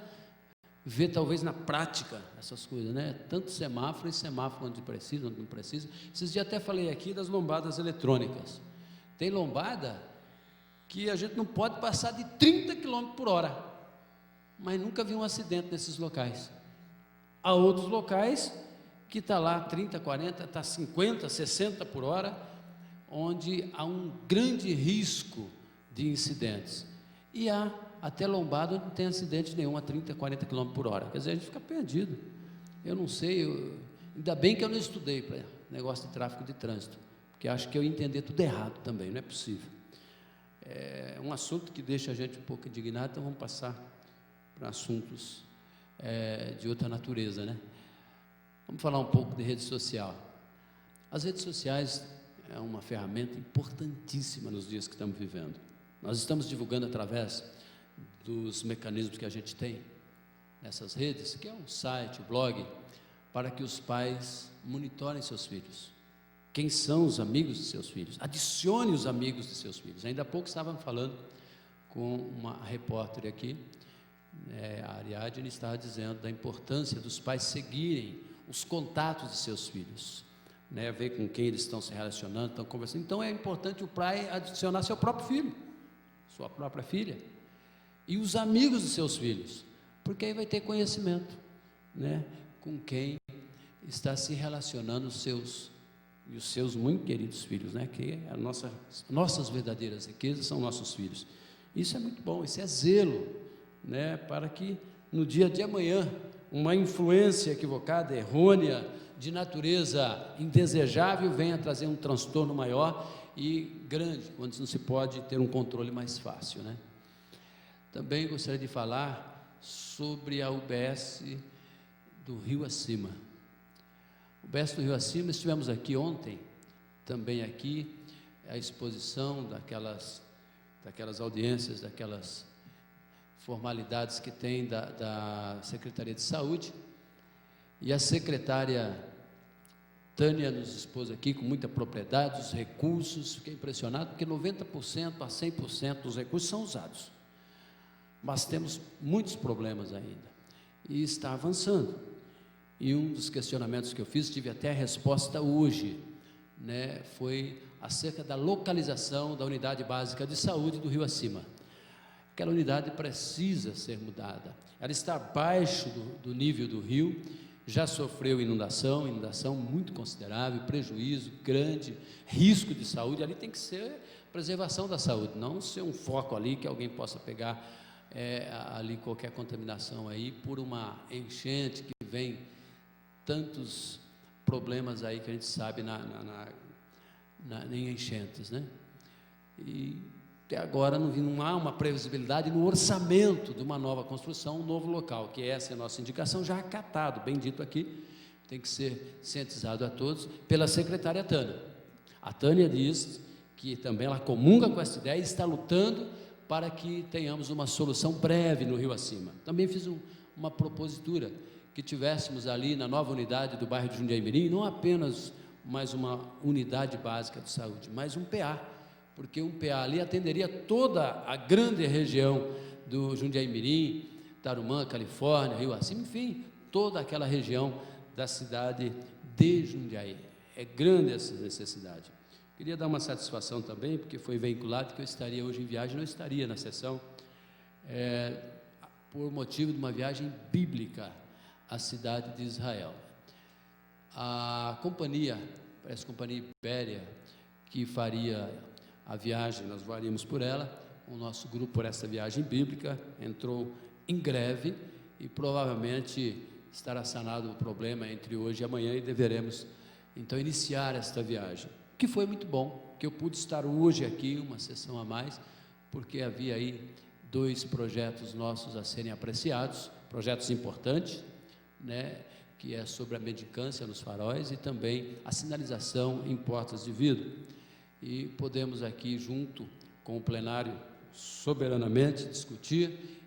vê talvez na prática essas coisas, né? Tanto semáforo e semáforo onde precisa, onde não precisa. Esses dias até falei aqui das lombadas eletrônicas. Tem lombada que a gente não pode passar de 30 km por hora, mas nunca vi um acidente nesses locais. Há outros locais que está lá 30, 40, está 50, 60 por hora, onde há um grande risco de incidentes. E há até lombada onde não tem acidente nenhum a 30, 40 km por hora. Quer dizer, a gente fica perdido. Eu não sei, ainda bem que eu não estudei para negócio de tráfego de trânsito, porque acho que eu ia entender tudo errado também, não é possível. É um assunto que deixa a gente um pouco indignado, então vamos passar para assuntos de outra natureza, né? Vamos falar um pouco de rede social. As redes sociais é uma ferramenta importantíssima nos dias que estamos vivendo. Nós estamos divulgando através dos mecanismos que a gente tem nessas redes, que é o site, o blog, para que os pais monitorem seus filhos. Quem são os amigos de seus filhos? Adicione os amigos de seus filhos. Ainda há pouco estávamos falando com uma repórter aqui, a Ariadne estava dizendo da importância dos pais seguirem os contatos de seus filhos, né, ver com quem eles estão se relacionando, estão conversando. Então é importante o pai adicionar seu próprio filho, sua própria filha, e os amigos de seus filhos, porque aí vai ter conhecimento, né, com quem está se relacionando os seus muito queridos filhos, né, que nossas verdadeiras riquezas são nossos filhos. Isso é muito bom, isso é zelo, né, para que no dia de amanhã uma influência equivocada, errônea, de natureza indesejável, venha trazer um transtorno maior e grande, quando não se pode ter um controle mais fácil, né? Também gostaria de falar sobre a UBS do Rio Acima. O UBS do Rio Acima, estivemos aqui ontem, também aqui, a exposição daquelas audiências, daquelas formalidades que tem da Secretaria de Saúde, e a secretária Tânia nos expôs aqui com muita propriedade os recursos. Fiquei impressionado, porque 90% a 100% dos recursos são usados, mas temos muitos problemas ainda, e está avançando. E um dos questionamentos que eu fiz, tive até a resposta hoje, né, foi acerca da localização da unidade básica de saúde do Rio Acima. Aquela unidade precisa ser mudada, ela está abaixo do nível do rio, já sofreu inundação muito considerável, prejuízo grande, risco de saúde. Ali tem que ser preservação da saúde, não ser um foco ali que alguém possa pegar ali qualquer contaminação aí por uma enchente, que vem tantos problemas aí que a gente sabe em enchentes, né? E até agora não há uma previsibilidade no orçamento de uma nova construção, um novo local, que essa é a nossa indicação, já acatado, bem dito aqui, tem que ser cientizado a todos, pela secretária Tânia. A Tânia diz que também ela comunga com essa ideia e está lutando para que tenhamos uma solução breve no Rio Acima. Também fiz uma propositura, que tivéssemos ali na nova unidade do bairro de Jundiaí Mirim, não apenas mais uma unidade básica de saúde, mas um PA, porque um PA ali atenderia toda a grande região do Jundiaí-Mirim, Tarumã, Califórnia, Rio Acima, enfim, toda aquela região da cidade de Jundiaí. É grande essa necessidade. Queria dar uma satisfação também, porque foi veiculado que eu estaria hoje em viagem, não estaria na sessão, por motivo de uma viagem bíblica à cidade de Israel. A companhia, parece a Companhia Ibéria, que faria a viagem, nós voaríamos por ela, o nosso grupo por essa viagem bíblica, entrou em greve e provavelmente estará sanado o problema entre hoje e amanhã e deveremos então iniciar esta viagem, que foi muito bom, que eu pude estar hoje aqui, uma sessão a mais, porque havia aí 2 projetos nossos a serem apreciados, projetos importantes, né, que é sobre a mendicância nos faróis e também a sinalização em portas de vidro. E podemos aqui, junto com o plenário, soberanamente discutir,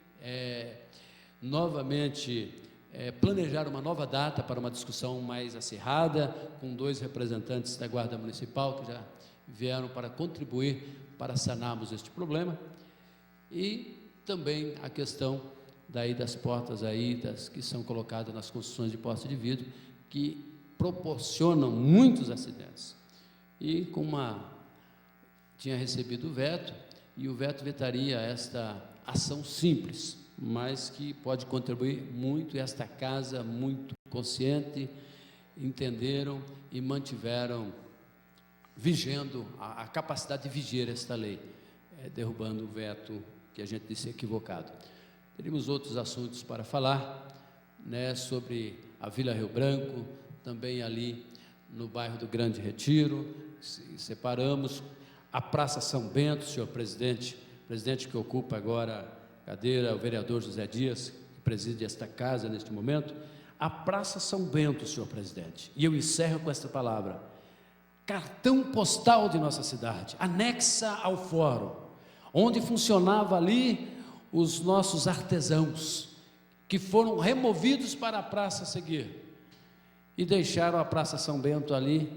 novamente, planejar uma nova data para uma discussão mais acirrada, com 2 representantes da Guarda Municipal, que já vieram para contribuir para sanarmos este problema, e também a questão daí das portas aí, que são colocadas nas construções de portas de vidro, que proporcionam muitos acidentes. E tinha recebido o veto, e o veto vetaria esta ação simples, mas que pode contribuir muito, e esta casa, muito consciente, entenderam e mantiveram vigendo a capacidade de vigiar esta lei, derrubando o veto que a gente disse equivocado. Teríamos outros assuntos para falar, né, sobre a Vila Rio Branco, também ali no bairro do Grande Retiro, separamos a Praça São Bento, senhor presidente que ocupa agora a cadeira, o vereador José Dias, que preside esta casa neste momento, a Praça São Bento, senhor presidente, e eu encerro com esta palavra, cartão postal de nossa cidade, anexa ao fórum, onde funcionava ali os nossos artesãos, que foram removidos para a praça a seguir, e deixaram a Praça São Bento ali,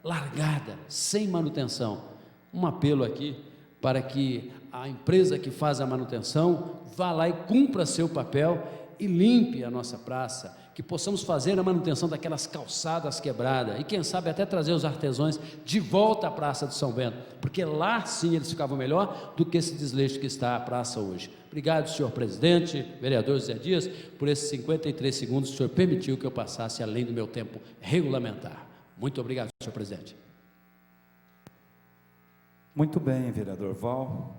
largada, sem manutenção. Um apelo aqui, para que a empresa que faz a manutenção, vá lá e cumpra seu papel, e limpe a nossa praça, que possamos fazer a manutenção daquelas calçadas quebradas, e quem sabe até trazer os artesãos de volta à Praça de São Bento, porque lá sim eles ficavam melhor do que esse desleixo que está a praça hoje. Obrigado, senhor presidente, vereador José Dias, por esses 53 segundos que o senhor permitiu que eu passasse além do meu tempo regulamentar. Muito obrigado, senhor presidente. Muito bem, vereador Val,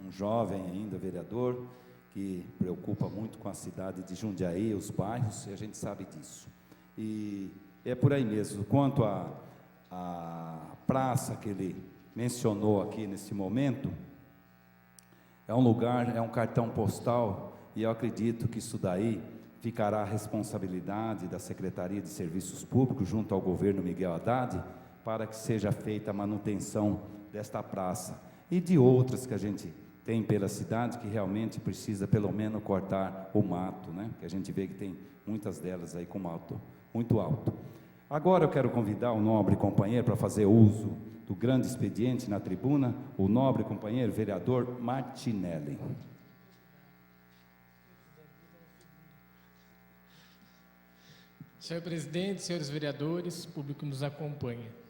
um jovem ainda vereador, que preocupa muito com a cidade de Jundiaí, os bairros, e a gente sabe disso. E é por aí mesmo. Quanto à praça que ele mencionou aqui nesse momento, é um lugar, é um cartão postal, e eu acredito que isso daí ficará a responsabilidade da Secretaria de Serviços Públicos, junto ao governo Miguel Haddad, para que seja feita a manutenção desta praça, e de outras que a gente tem pela cidade, que realmente precisa pelo menos cortar o mato, né? Que a gente vê que tem muitas delas aí com mato muito alto. Agora eu quero convidar o nobre companheiro para fazer uso do grande expediente na tribuna, o nobre companheiro vereador Martinelli. Senhor presidente, senhores vereadores, público que nos acompanha.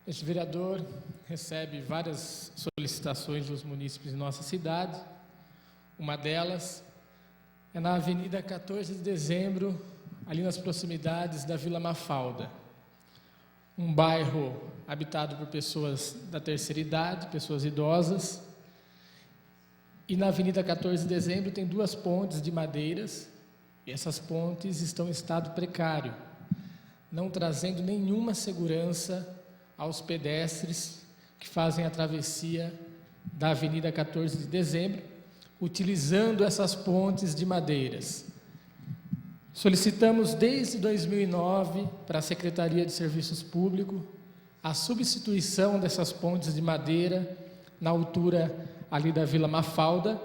Este vereador recebe várias solicitações dos munícipes de nossa cidade. Uma delas é na Avenida 14 de Dezembro, ali nas proximidades da Vila Mafalda. Um bairro habitado por pessoas da terceira idade, pessoas idosas. E na Avenida 14 de Dezembro tem 2 pontes de madeiras, e essas pontes estão em estado precário, não trazendo nenhuma segurança aos pedestres que fazem a travessia da Avenida 14 de Dezembro, utilizando essas pontes de madeiras. Solicitamos desde 2009 para a Secretaria de Serviços Públicos a substituição dessas pontes de madeira na altura ali da Vila Mafalda,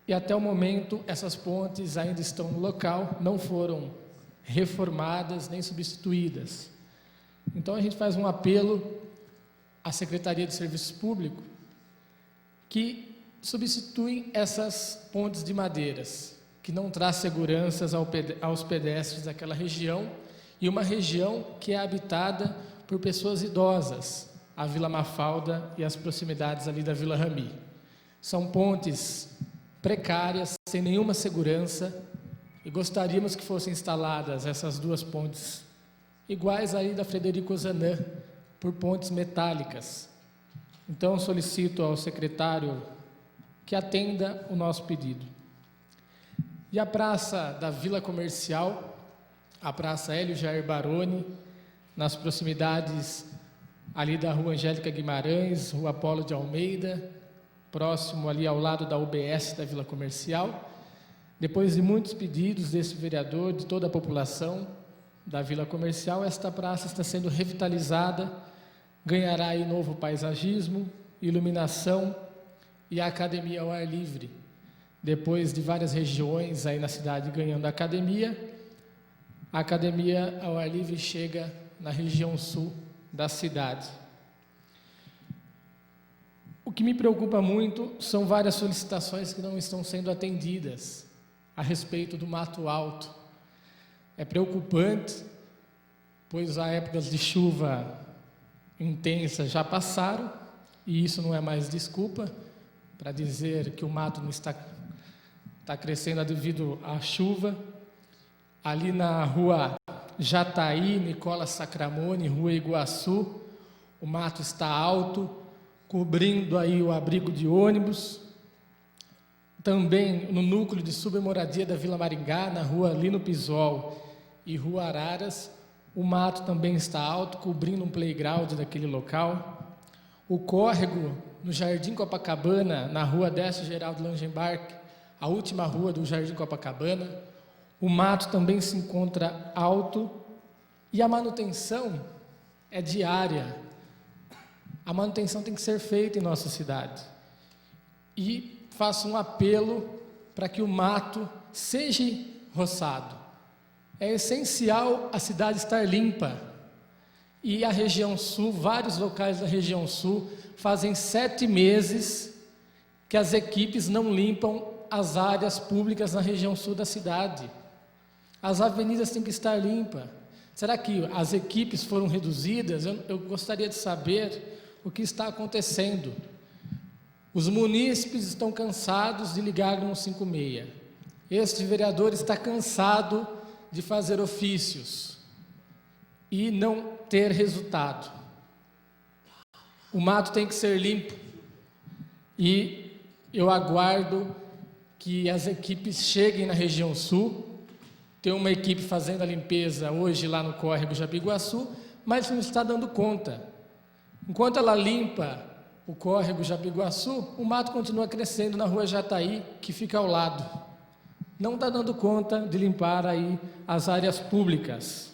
e até o momento essas pontes ainda estão no local, não foram reformadas nem substituídas. Então a gente faz um apelo a Secretaria de Serviço Público, que substituem essas pontes de madeiras, que não traz seguranças aos pedestres daquela região, e uma região que é habitada por pessoas idosas, a Vila Mafalda e as proximidades ali da Vila Rami. São pontes precárias, sem nenhuma segurança, e gostaríamos que fossem instaladas essas duas pontes, iguais aí da Frederico Ozanam, por pontes metálicas. Então, solicito ao secretário que atenda o nosso pedido. E a praça da Vila Comercial, a Praça Hélio Jair Baroni, nas proximidades ali da Rua Angélica Guimarães, Rua Apolo de Almeida, próximo ali ao lado da UBS da Vila Comercial. Depois de muitos pedidos desse vereador, de toda a população da Vila Comercial, esta praça está sendo revitalizada, ganhará aí novo paisagismo, iluminação e a academia ao ar livre. Depois de várias regiões aí na cidade ganhando a academia ao ar livre chega na região sul da cidade. O que me preocupa muito são várias solicitações que não estão sendo atendidas a respeito do mato alto. É preocupante, pois as épocas de chuva intensa já passaram, e isso não é mais desculpa para dizer que o mato não está crescendo devido à chuva. Ali na Rua Jataí, Nicola Sacramone, Rua Iguaçu, o mato está alto, cobrindo aí o abrigo de ônibus. Também no núcleo de submoradia da Vila Maringá, na Rua Lino Pisol e Rua Araras, o mato também está alto, cobrindo um playground daquele local. O córrego no Jardim Copacabana, na Rua Décio Geraldo Langenbach, a última rua do Jardim Copacabana, o mato também se encontra alto, e a manutenção é diária. A manutenção tem que ser feita em nossa cidade. E faço um apelo para que o mato seja roçado. É essencial a cidade estar limpa. E a região sul, vários locais da região sul, fazem 7 meses que as equipes não limpam as áreas públicas na região sul da cidade. As avenidas têm que estar limpas. Será que as equipes foram reduzidas? Eu gostaria de saber o que está acontecendo. Os munícipes estão cansados de ligar no 156. Este vereador está cansado de fazer ofícios e não ter resultado. O mato tem que ser limpo, e eu aguardo que as equipes cheguem na região sul. Tem uma equipe fazendo a limpeza hoje lá no córrego Japiguaçu, mas não está dando conta. Enquanto ela limpa o córrego Japiguaçu, o mato continua crescendo na Rua Jataí, que fica ao lado. Não está dando conta de limpar aí as áreas públicas.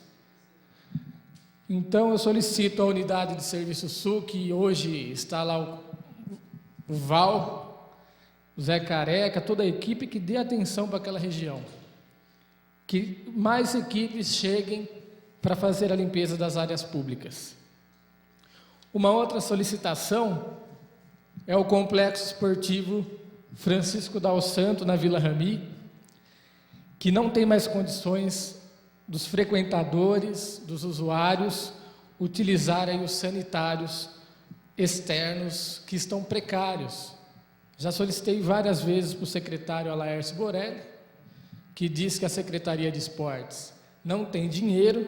Então, eu solicito à unidade de serviço sul, que hoje está lá o Val, o Zé Careca, toda a equipe, que dê atenção para aquela região. Que mais equipes cheguem para fazer a limpeza das áreas públicas. Uma outra solicitação é o Complexo Esportivo Francisco Dal Santo, na Vila Rami, que não tem mais condições dos frequentadores, dos usuários, utilizarem os sanitários externos que estão precários. Já solicitei várias vezes para o secretário Alaércio Borelli, que diz que a Secretaria de Esportes não tem dinheiro,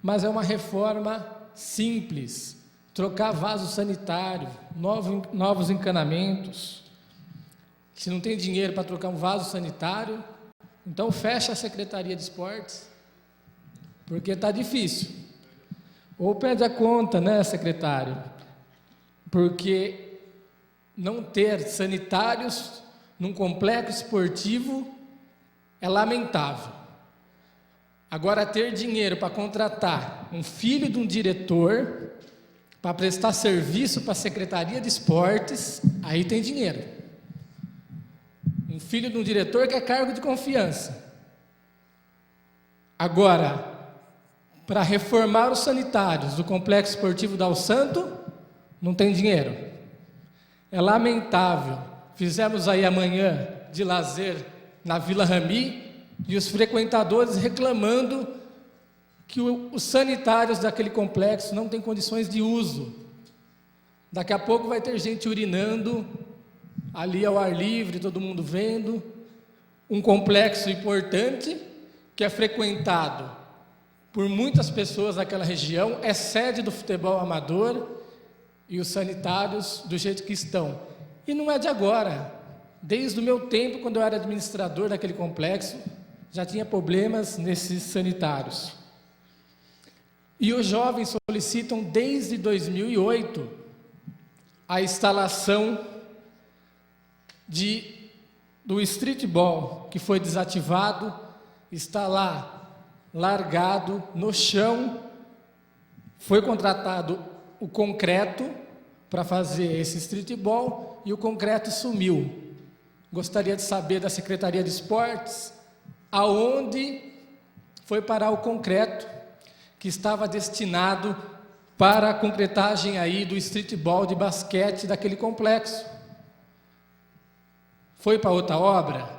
mas é uma reforma simples, trocar vaso sanitário, novos encanamentos. Se não tem dinheiro para trocar um vaso sanitário, então fecha a Secretaria de Esportes, porque está difícil. Ou pede a conta, né, secretário? Porque não ter sanitários num complexo esportivo é lamentável. Agora, ter dinheiro para contratar um filho de um diretor para prestar serviço para a Secretaria de Esportes, aí tem dinheiro. Um filho de um diretor que é cargo de confiança. Agora, para reformar os sanitários do Complexo Esportivo Dal Santo, não tem dinheiro. É lamentável. Fizemos aí amanhã de lazer na Vila Rami e os frequentadores reclamando que os sanitários daquele complexo não têm condições de uso. Daqui a pouco vai ter gente urinando ali ao ar livre, todo mundo vendo. Um complexo importante que é frequentado por muitas pessoas daquela região, é sede do futebol amador, e os sanitários do jeito que estão. E não é de agora. Desde o meu tempo, quando eu era administrador daquele complexo, já tinha problemas nesses sanitários. E os jovens solicitam desde 2008 a instalação do streetball, que foi desativado, está lá largado no chão. Foi contratado o concreto para fazer esse streetball e o concreto sumiu. Gostaria de saber da Secretaria de Esportes aonde foi parar o concreto que estava destinado para a concretagem aí do streetball de basquete daquele complexo. Foi para outra obra?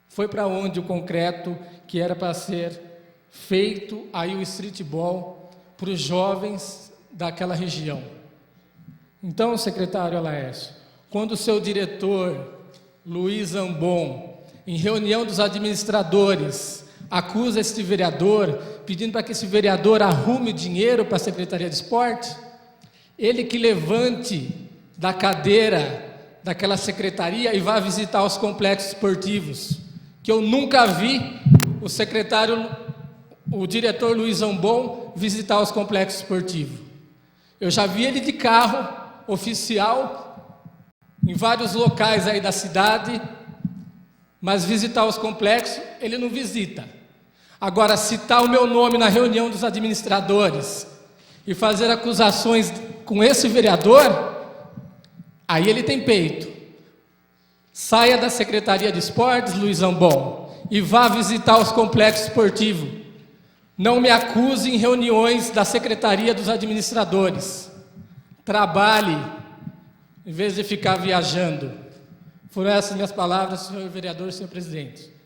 Foi para onde o concreto que era para ser feito aí o streetball para os jovens daquela região? Então, secretário Laércio, quando o seu diretor, Luiz Ambon, em reunião dos administradores, acusa este vereador, pedindo para que esse vereador arrume dinheiro para a Secretaria de Esporte, ele que levante da cadeira daquela secretaria e vá visitar os complexos esportivos, que eu nunca vi o diretor Luiz Ambon visitar os complexos esportivos. Eu já vi ele de carro oficial em vários locais aí da cidade, mas visitar os complexos ele não visita. Agora, citar o meu nome na reunião dos administradores e fazer acusações com esse vereador, aí ele tem peito. Saia da Secretaria de Esportes, Luiz Ambon, e vá visitar os complexos esportivos. Não me acuse em reuniões da Secretaria dos Administradores. Trabalhe, em vez de ficar viajando. Foram essas minhas palavras, senhor vereador, senhor presidente.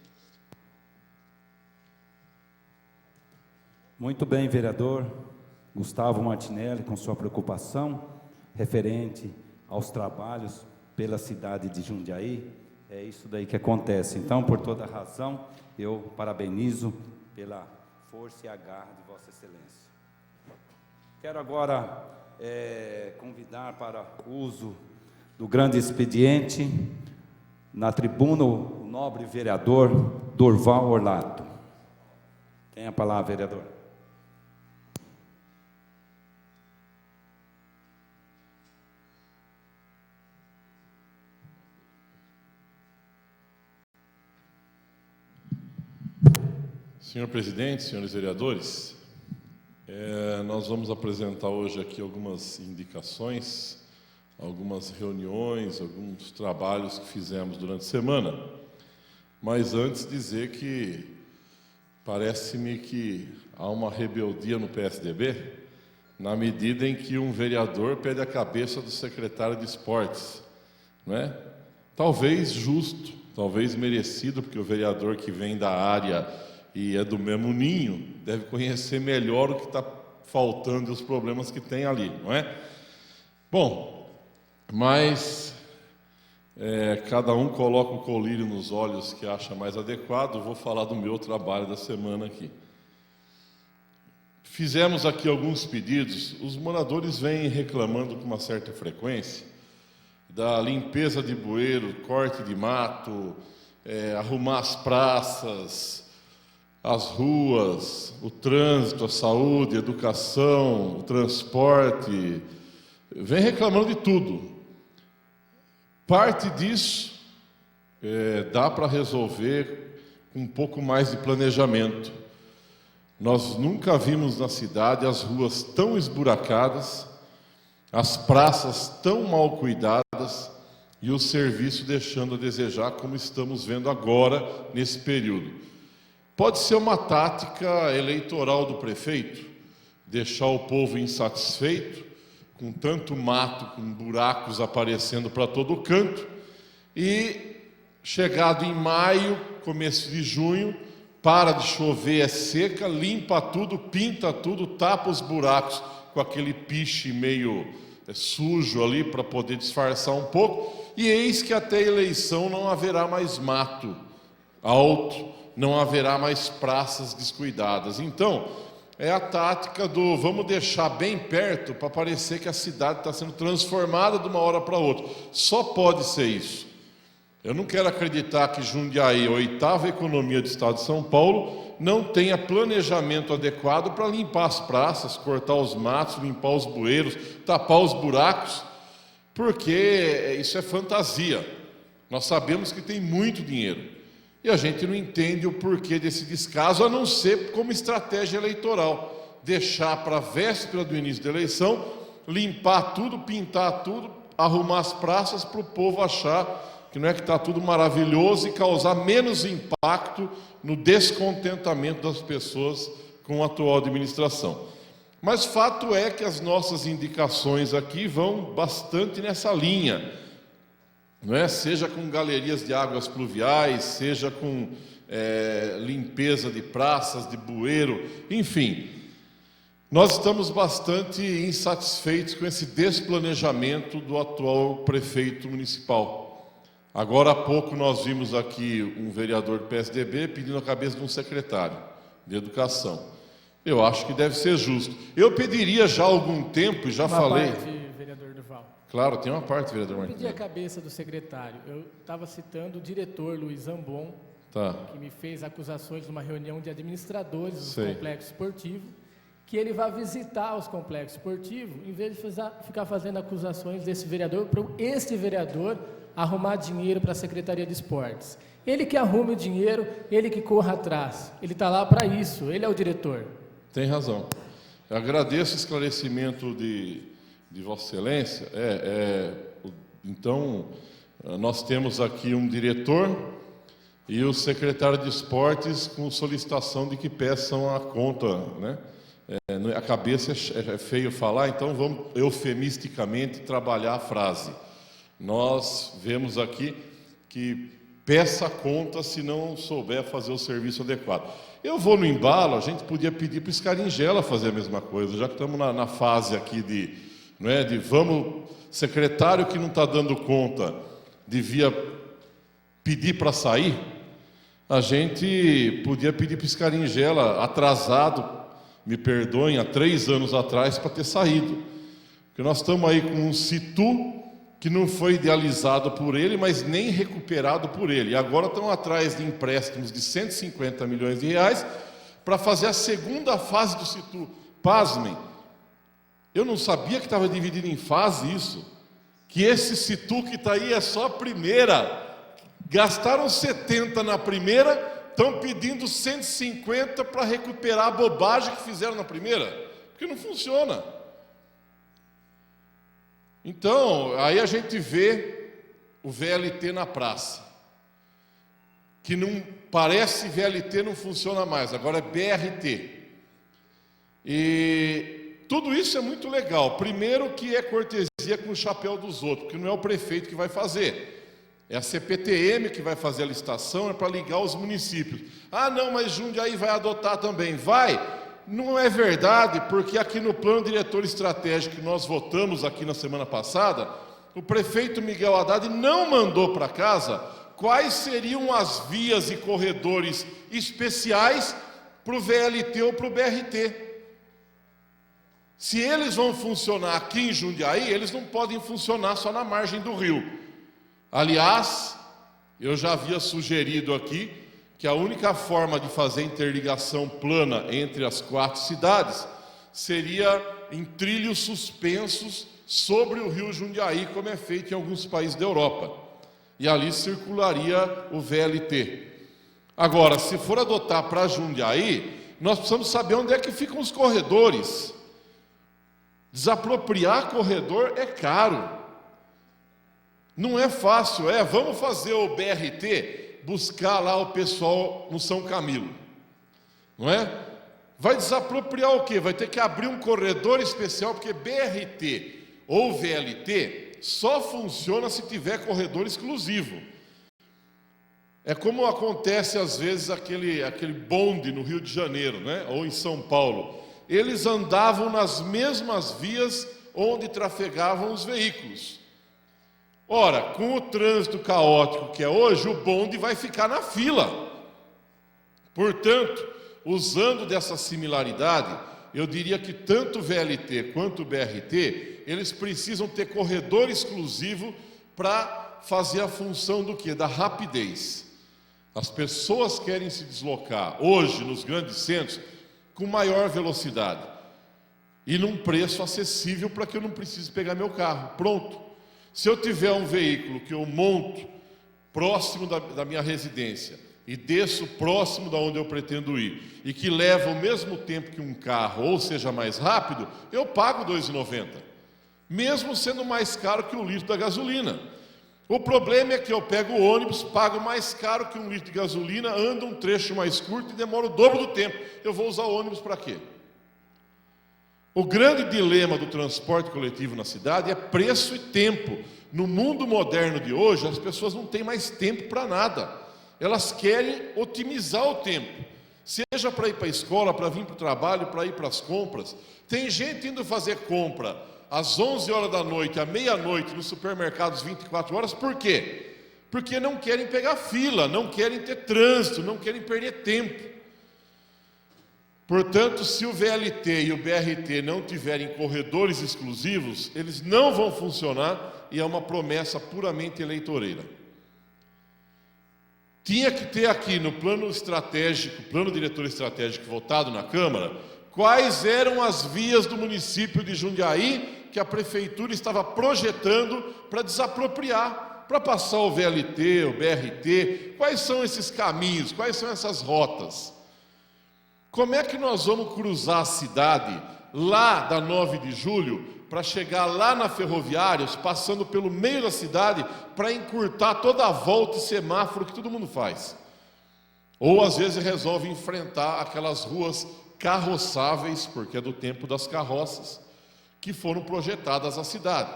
Muito bem, vereador Gustavo Martinelli, com sua preocupação referente aos trabalhos pela cidade de Jundiaí. É isso daí que acontece. Então, por toda razão, eu parabenizo pela força e a garra de Vossa Excelência. Quero agora convidar para o uso do grande expediente, na tribuna, o nobre vereador Durval Orlato. Tem a palavra, vereador. Senhor presidente, senhores vereadores, nós vamos apresentar hoje aqui algumas indicações, algumas reuniões, alguns trabalhos que fizemos durante a semana. Mas antes dizer que parece-me que há uma rebeldia no PSDB, na medida em que um vereador pede a cabeça do secretário de Esportes, não é? Talvez justo, talvez merecido, porque o vereador que vem da área e é do mesmo ninho, deve conhecer melhor o que está faltando e os problemas que tem ali, não é? Bom, mas cada um coloca o colírio nos olhos que acha mais adequado. Vou falar do meu trabalho da semana aqui. Fizemos aqui alguns pedidos. Os moradores vêm reclamando com uma certa frequência da limpeza de bueiro, corte de mato, arrumar as praças, as ruas, o trânsito, a saúde, a educação, o transporte. Vem reclamando de tudo. Parte disso dá para resolver com um pouco mais de planejamento. Nós nunca vimos na cidade as ruas tão esburacadas, as praças tão mal cuidadas e o serviço deixando a desejar, como estamos vendo agora nesse período. Pode ser uma tática eleitoral do prefeito, deixar o povo insatisfeito com tanto mato, com buracos aparecendo para todo canto, e chegado em maio, começo de junho, para de chover, é seca, limpa tudo, pinta tudo, tapa os buracos com aquele piche meio sujo ali para poder disfarçar um pouco, e eis que até a eleição não haverá mais mato alto, não haverá mais praças descuidadas. Então, é a tática do vamos deixar bem perto para parecer que a cidade está sendo transformada de uma hora para outra. Só pode ser isso. Eu não quero acreditar que Jundiaí, a 8ª economia do estado de São Paulo, não tenha planejamento adequado para limpar as praças, cortar os matos, limpar os bueiros, tapar os buracos, porque isso é fantasia. Nós sabemos que tem muito dinheiro e a gente não entende o porquê desse descaso, a não ser como estratégia eleitoral, deixar para a véspera do início da eleição, limpar tudo, pintar tudo, arrumar as praças para o povo achar que não é que está tudo maravilhoso e causar menos impacto no descontentamento das pessoas com a atual administração. Mas fato é que as nossas indicações aqui vão bastante nessa linha, não é? Seja com galerias de águas pluviais, seja com limpeza de praças, de bueiro, enfim. Nós estamos bastante insatisfeitos com esse desplanejamento do atual prefeito municipal. Agora há pouco nós vimos aqui um vereador do PSDB pedindo a cabeça de um secretário de educação. Eu acho que deve ser justo. Eu pediria já há algum tempo, e já falei... Uma parte, vereador Durval. Claro, tem uma parte, vereador Eu Martins. pedi a cabeça do secretário. Eu estava citando o diretor Luiz Ambon, que me fez acusações numa reunião de administradores do complexo esportivo, que ele vai visitar os complexos esportivos, em vez de ficar fazendo acusações desse vereador, para este vereador arrumar dinheiro para a Secretaria de Esportes. Ele que arrume o dinheiro, ele que corra atrás. Ele está lá para isso, ele é o diretor. Tem razão. Eu agradeço o esclarecimento de Vossa Excelência. Então, nós temos aqui um diretor e o secretário de Esportes com solicitação de que peçam a conta, né? A cabeça é feio falar, então vamos eufemisticamente trabalhar a frase. Nós vemos aqui que peça a conta se não souber fazer o serviço adequado. Eu vou no embalo, a gente podia pedir para o Scaringella fazer a mesma coisa, já que estamos na fase aqui de vamos, secretário que não está dando conta, devia pedir para sair, a gente podia pedir para o Scaringella, atrasado, me perdoem, há 3 anos atrás, para ter saído. Porque nós estamos aí com um Situ que não foi idealizado por ele, mas nem recuperado por ele. E agora estão atrás de empréstimos de 150 milhões de reais para fazer a segunda fase do Situ. Pasmem, eu não sabia que estava dividido em fase isso, que esse Situ que está aí é só a primeira. Gastaram 70 na primeira, estão pedindo 150 para recuperar a bobagem que fizeram na primeira, porque não funciona. Então, aí a gente vê o VLT na praça, que não parece VLT, não funciona mais, agora é BRT. E tudo isso é muito legal. Primeiro que é cortesia com o chapéu dos outros, porque não é o prefeito que vai fazer. É a CPTM que vai fazer a licitação, é para ligar os municípios. Ah, não, mas Jundiaí vai adotar também. Vai! Não é verdade, porque aqui no plano diretor estratégico que nós votamos aqui na semana passada, o prefeito Miguel Haddad não mandou para casa quais seriam as vias e corredores especiais para o VLT ou para o BRT. Se eles vão funcionar aqui em Jundiaí, eles não podem funcionar só na margem do rio. Aliás, eu já havia sugerido aqui que a única forma de fazer interligação plana entre as 4 cidades seria em trilhos suspensos sobre o rio Jundiaí, como é feito em alguns países da Europa. E ali circularia o VLT. Agora, se for adotar para Jundiaí, nós precisamos saber onde é que ficam os corredores. Desapropriar corredor é caro. Não é fácil, vamos fazer o BRT, buscar lá o pessoal no São Camilo, não é? Vai desapropriar o quê? Vai ter que abrir um corredor especial, porque BRT, ou VLT só funciona se tiver corredor exclusivo. É como acontece às vezes aquele bonde no Rio de Janeiro, né? Ou em São Paulo. Eles andavam nas mesmas vias onde trafegavam os veículos. Ora, com o trânsito caótico que é hoje, o bonde vai ficar na fila. Portanto, usando dessa similaridade, eu diria que tanto o VLT quanto o BRT, eles precisam ter corredor exclusivo para fazer a função do quê? Da rapidez. As pessoas querem se deslocar hoje nos grandes centros com maior velocidade e num preço acessível para que eu não precise pegar meu carro. Pronto. Se eu tiver um veículo que eu monto próximo da minha residência e desço próximo da onde eu pretendo ir e que leva o mesmo tempo que um carro, ou seja, mais rápido, eu pago R$ 2,90, mesmo sendo mais caro que um litro da gasolina. O problema é que eu pego o ônibus, pago mais caro que um litro de gasolina, ando um trecho mais curto e demoro o dobro do tempo. Eu vou usar o ônibus para quê? O grande dilema do transporte coletivo na cidade é preço e tempo. No mundo moderno de hoje, as pessoas não têm mais tempo para nada. Elas querem otimizar o tempo. Seja para ir para a escola, para vir para o trabalho, para ir para as compras. Tem gente indo fazer compra às 11 horas da noite, à meia-noite, nos supermercados 24 horas. Por quê? Porque não querem pegar fila, não querem ter trânsito, não querem perder tempo. Portanto, se o VLT e o BRT não tiverem corredores exclusivos, eles não vão funcionar e é uma promessa puramente eleitoreira. Tinha que ter aqui no plano estratégico, plano diretor estratégico votado na Câmara, quais eram as vias do município de Jundiaí que a prefeitura estava projetando para desapropriar, para passar o VLT, o BRT, quais são esses caminhos, quais são essas rotas. Como é que nós vamos cruzar a cidade lá da 9 de julho para chegar lá na Ferroviários, passando pelo meio da cidade para encurtar toda a volta e semáforo que todo mundo faz? Ou às vezes resolve enfrentar aquelas ruas carroçáveis, porque é do tempo das carroças, que foram projetadas à cidade.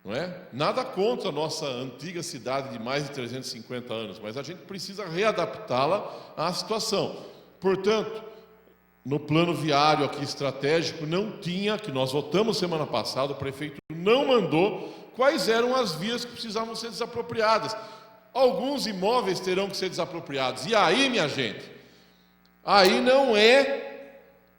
Não é? Nada contra a nossa antiga cidade de mais de 350 anos, mas a gente precisa readaptá-la à situação. Portanto, no plano viário aqui estratégico não tinha, que nós votamos semana passada, o prefeito não mandou quais eram as vias que precisavam ser desapropriadas. Alguns imóveis terão que ser desapropriados. E aí, minha gente, aí não é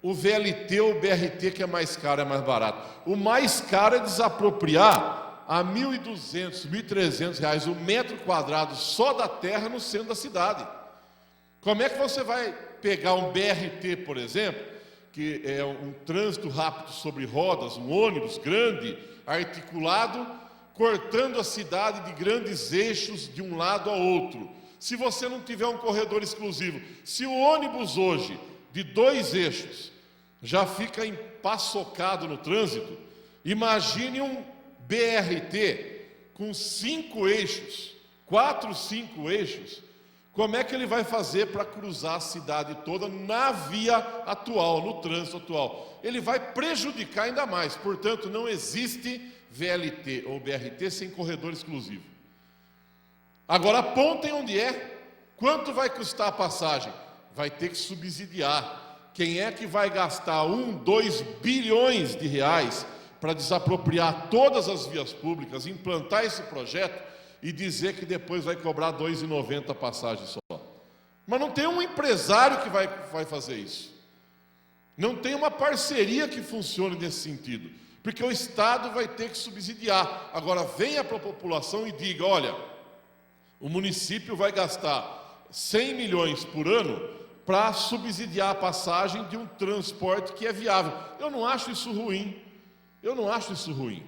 o VLT ou o BRT que é mais caro, é mais barato. O mais caro é desapropriar a R$ 1.200, R$ 1.300 o metro quadrado só da terra no centro da cidade. Como é que você vai pegar um BRT, por exemplo, que é um trânsito rápido sobre rodas, um ônibus grande, articulado, cortando a cidade de grandes eixos de um lado a outro, se você não tiver um corredor exclusivo? Se o ônibus hoje, de 2 eixos, já fica empaçocado no trânsito, imagine um BRT com 5 eixos, 4, 5 eixos. Como é que ele vai fazer para cruzar a cidade toda na via atual, no trânsito atual? Ele vai prejudicar ainda mais. Portanto, não existe VLT ou BRT sem corredor exclusivo. Agora, apontem onde é. Quanto vai custar a passagem? Vai ter que subsidiar. Quem é que vai gastar 1, 2 bilhões de reais para desapropriar todas as vias públicas, implantar esse projeto e dizer que depois vai cobrar R$ 2,90 a passagem só? Mas não tem um empresário que vai fazer isso. Não tem uma parceria que funcione nesse sentido, porque o Estado vai ter que subsidiar. Agora, venha para a população e diga: olha, o município vai gastar 100 milhões por ano para subsidiar a passagem de um transporte que é viável. Eu não acho isso ruim. Eu não acho isso ruim.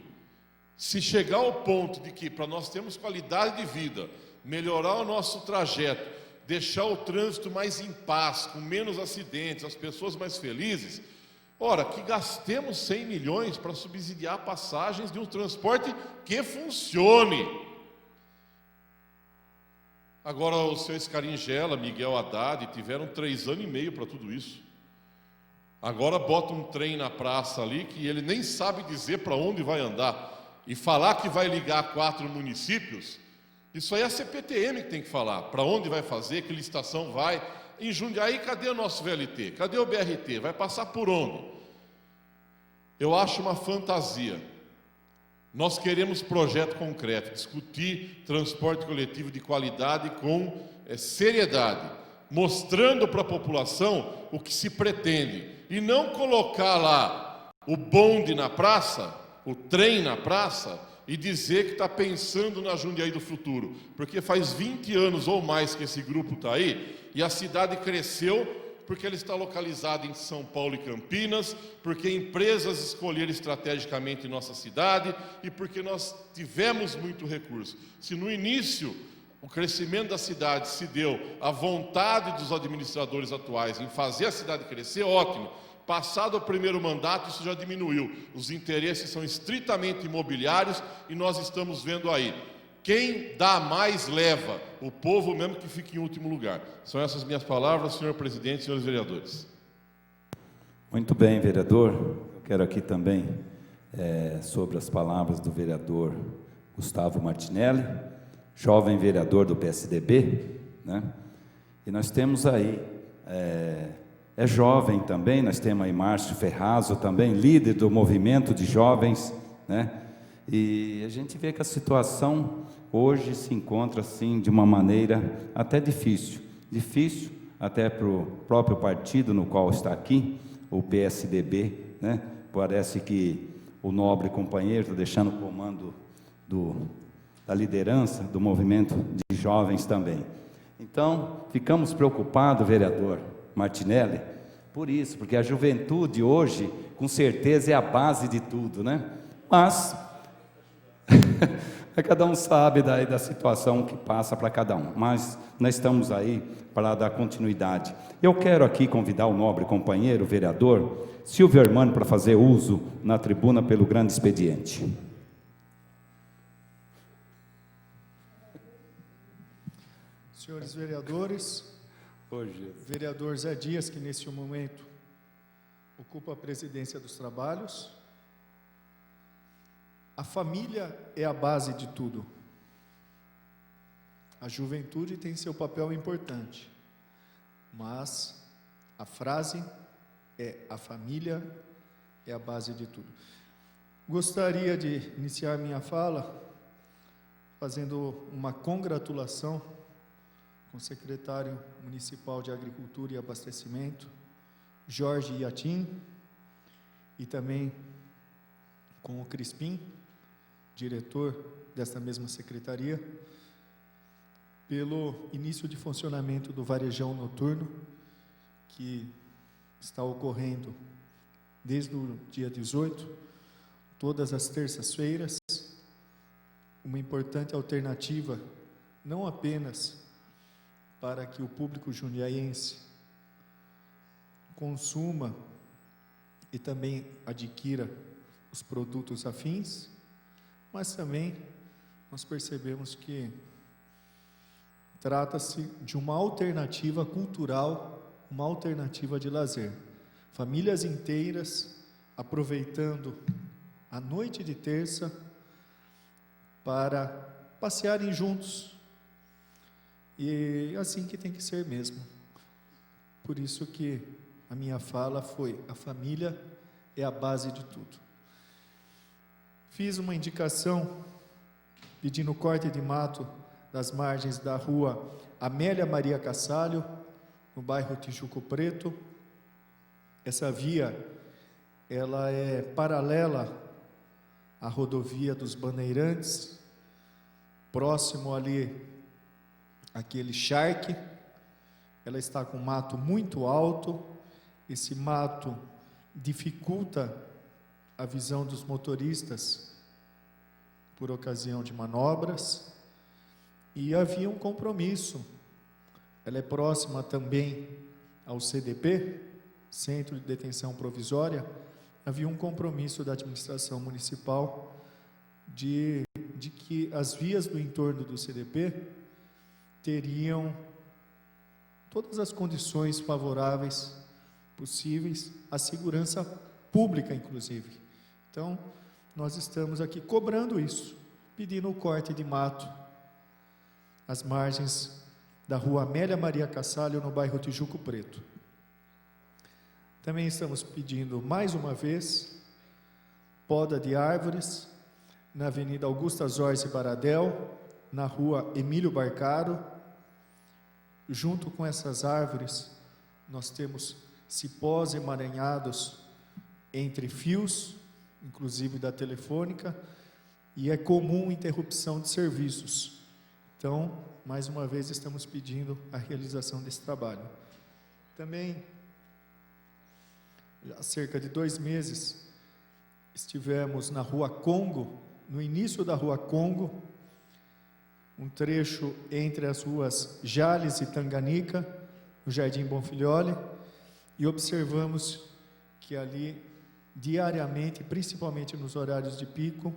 Se chegar ao ponto de que, para nós termos qualidade de vida, melhorar o nosso trajeto, deixar o trânsito mais em paz, com menos acidentes, as pessoas mais felizes, ora, que gastemos 100 milhões para subsidiar passagens de um transporte que funcione. Agora, o seu Scaringella, Miguel Haddad, tiveram 3 anos e meio para tudo isso. Agora bota um trem na praça ali que ele nem sabe dizer para onde vai andar. E falar que vai ligar 4 municípios, isso aí é a CPTM que tem que falar. Para onde vai fazer, que licitação vai. Em Jundiaí, cadê o nosso VLT? Cadê o BRT? Vai passar por onde? Eu acho uma fantasia. Nós queremos projeto concreto, discutir transporte coletivo de qualidade com seriedade, mostrando para a população o que se pretende. E não colocar lá o bonde na praça, o trem na praça, e dizer que está pensando na Jundiaí do futuro. Porque faz 20 anos ou mais que esse grupo está aí, e a cidade cresceu porque ela está localizada em São Paulo e Campinas, porque empresas escolheram estrategicamente nossa cidade e porque nós tivemos muito recurso. Se no início o crescimento da cidade se deu à vontade dos administradores atuais em fazer a cidade crescer, ótimo. Passado o primeiro mandato, isso já diminuiu. Os interesses são estritamente imobiliários e nós estamos vendo aí. Quem dá mais leva, o povo mesmo que fica em último lugar. São essas minhas palavras, senhor presidente e senhores vereadores. Muito bem, vereador. Eu quero aqui também, sobre as palavras do vereador Gustavo Martinelli, jovem vereador do PSDB, né? E nós temos aí, jovem também, nós temos aí Márcio Ferrazzo também, líder do movimento de jovens, né? E a gente vê que a situação hoje se encontra assim de uma maneira até difícil até para o próprio partido no qual está aqui, o PSDB, né? Parece que o nobre companheiro está deixando o comando da liderança do movimento de jovens também. Então, ficamos preocupados, vereador Martinelli, por isso, porque a juventude hoje, com certeza, é a base de tudo, né? Mas cada um sabe da situação que passa para cada um, mas nós estamos aí para dar continuidade. Eu quero aqui convidar o nobre companheiro, o vereador Silvio Hermano, para fazer uso na tribuna pelo grande expediente. Senhores vereadores, vereador Zé Dias, que neste momento ocupa a presidência dos trabalhos. A família é a base de tudo. A juventude tem seu papel importante, mas a frase é: a família é a base de tudo. Gostaria de iniciar minha fala fazendo uma congratulação com o secretário municipal de Agricultura e Abastecimento, Jorge Iatim, e também com o Crispim, diretor desta mesma secretaria, pelo início de funcionamento do varejão noturno, que está ocorrendo desde o dia 18, todas as terças-feiras, uma importante alternativa, não apenas para que o público jundiaense consuma e também adquira os produtos afins, mas também nós percebemos que trata-se de uma alternativa cultural, uma alternativa de lazer. Famílias inteiras aproveitando a noite de terça para passearem juntos. E assim que tem que ser mesmo. Por isso que a minha fala foi: a família é a base de tudo. Fiz uma indicação pedindo corte de mato das margens da rua Amélia Maria Cassalho, no bairro Tijuco Preto. Essa via, ela é paralela à rodovia dos Bandeirantes, próximo ali aquele charque. Ela está com mato muito alto, esse mato dificulta a visão dos motoristas por ocasião de manobras, e havia um compromisso. Ela é próxima também ao CDP, Centro de Detenção Provisória. Havia um compromisso da administração municipal de que as vias do entorno do CDP teriam todas as condições favoráveis possíveis à segurança pública, inclusive. Então, nós estamos aqui cobrando isso, pedindo o corte de mato às margens da rua Amélia Maria Cassalho, no bairro Tijuco Preto. Também estamos pedindo, mais uma vez, poda de árvores na Avenida Augusta Zorzi Baradel, na rua Emílio Barcaro. Junto com essas árvores, nós temos cipós emaranhados entre fios, inclusive da telefônica, e é comum interrupção de serviços. Então, mais uma vez, estamos pedindo a realização desse trabalho. Também, há cerca de 2 meses, estivemos na Rua Congo, no início da Rua Congo, um trecho entre as ruas Jales e Tanganica, no Jardim Bonfilhole, e observamos que ali, diariamente, principalmente nos horários de pico,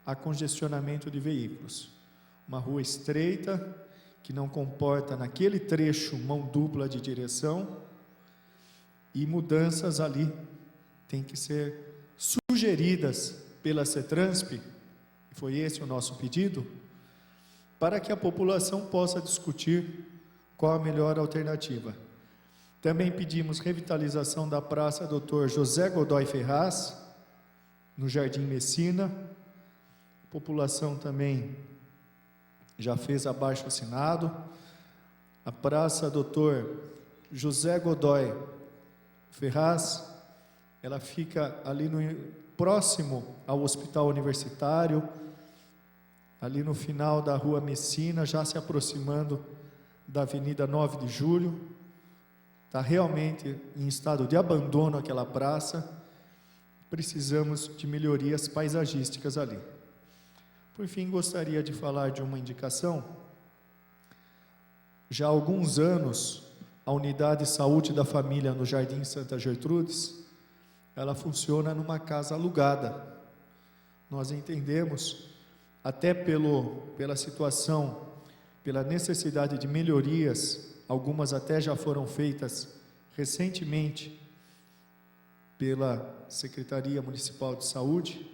há congestionamento de veículos. Uma rua estreita, que não comporta naquele trecho mão dupla de direção, e mudanças ali têm que ser sugeridas pela CETRANSP, foi esse o nosso pedido, para que a população possa discutir qual a melhor alternativa. Também pedimos revitalização da Praça Dr. José Godoy Ferraz, no Jardim Messina. A população também já fez abaixo-assinado. A Praça Dr. José Godoy Ferraz, ela fica ali próximo ao Hospital Universitário, ali no final da Rua Messina, já se aproximando da Avenida 9 de Julho. Está realmente em estado de abandono aquela praça. Precisamos de melhorias paisagísticas ali. Por fim, gostaria de falar de uma indicação. Já há alguns anos, a Unidade de Saúde da Família no Jardim Santa Gertrudes, ela funciona numa casa alugada. Nós entendemos, até pela situação, pela necessidade de melhorias, algumas até já foram feitas recentemente pela Secretaria Municipal de Saúde,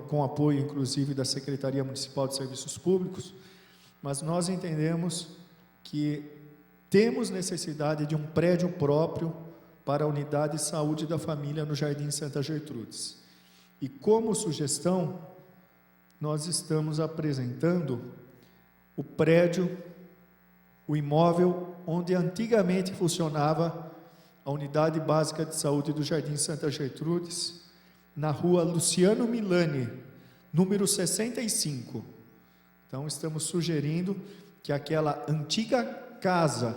com apoio inclusive da Secretaria Municipal de Serviços Públicos, mas nós entendemos que temos necessidade de um prédio próprio para a Unidade de Saúde da Família no Jardim Santa Gertrudes. E como sugestão, nós estamos apresentando o prédio, o imóvel onde antigamente funcionava a Unidade Básica de Saúde do Jardim Santa Gertrudes, na rua Luciano Milani, número 65. Então, estamos sugerindo que aquela antiga casa,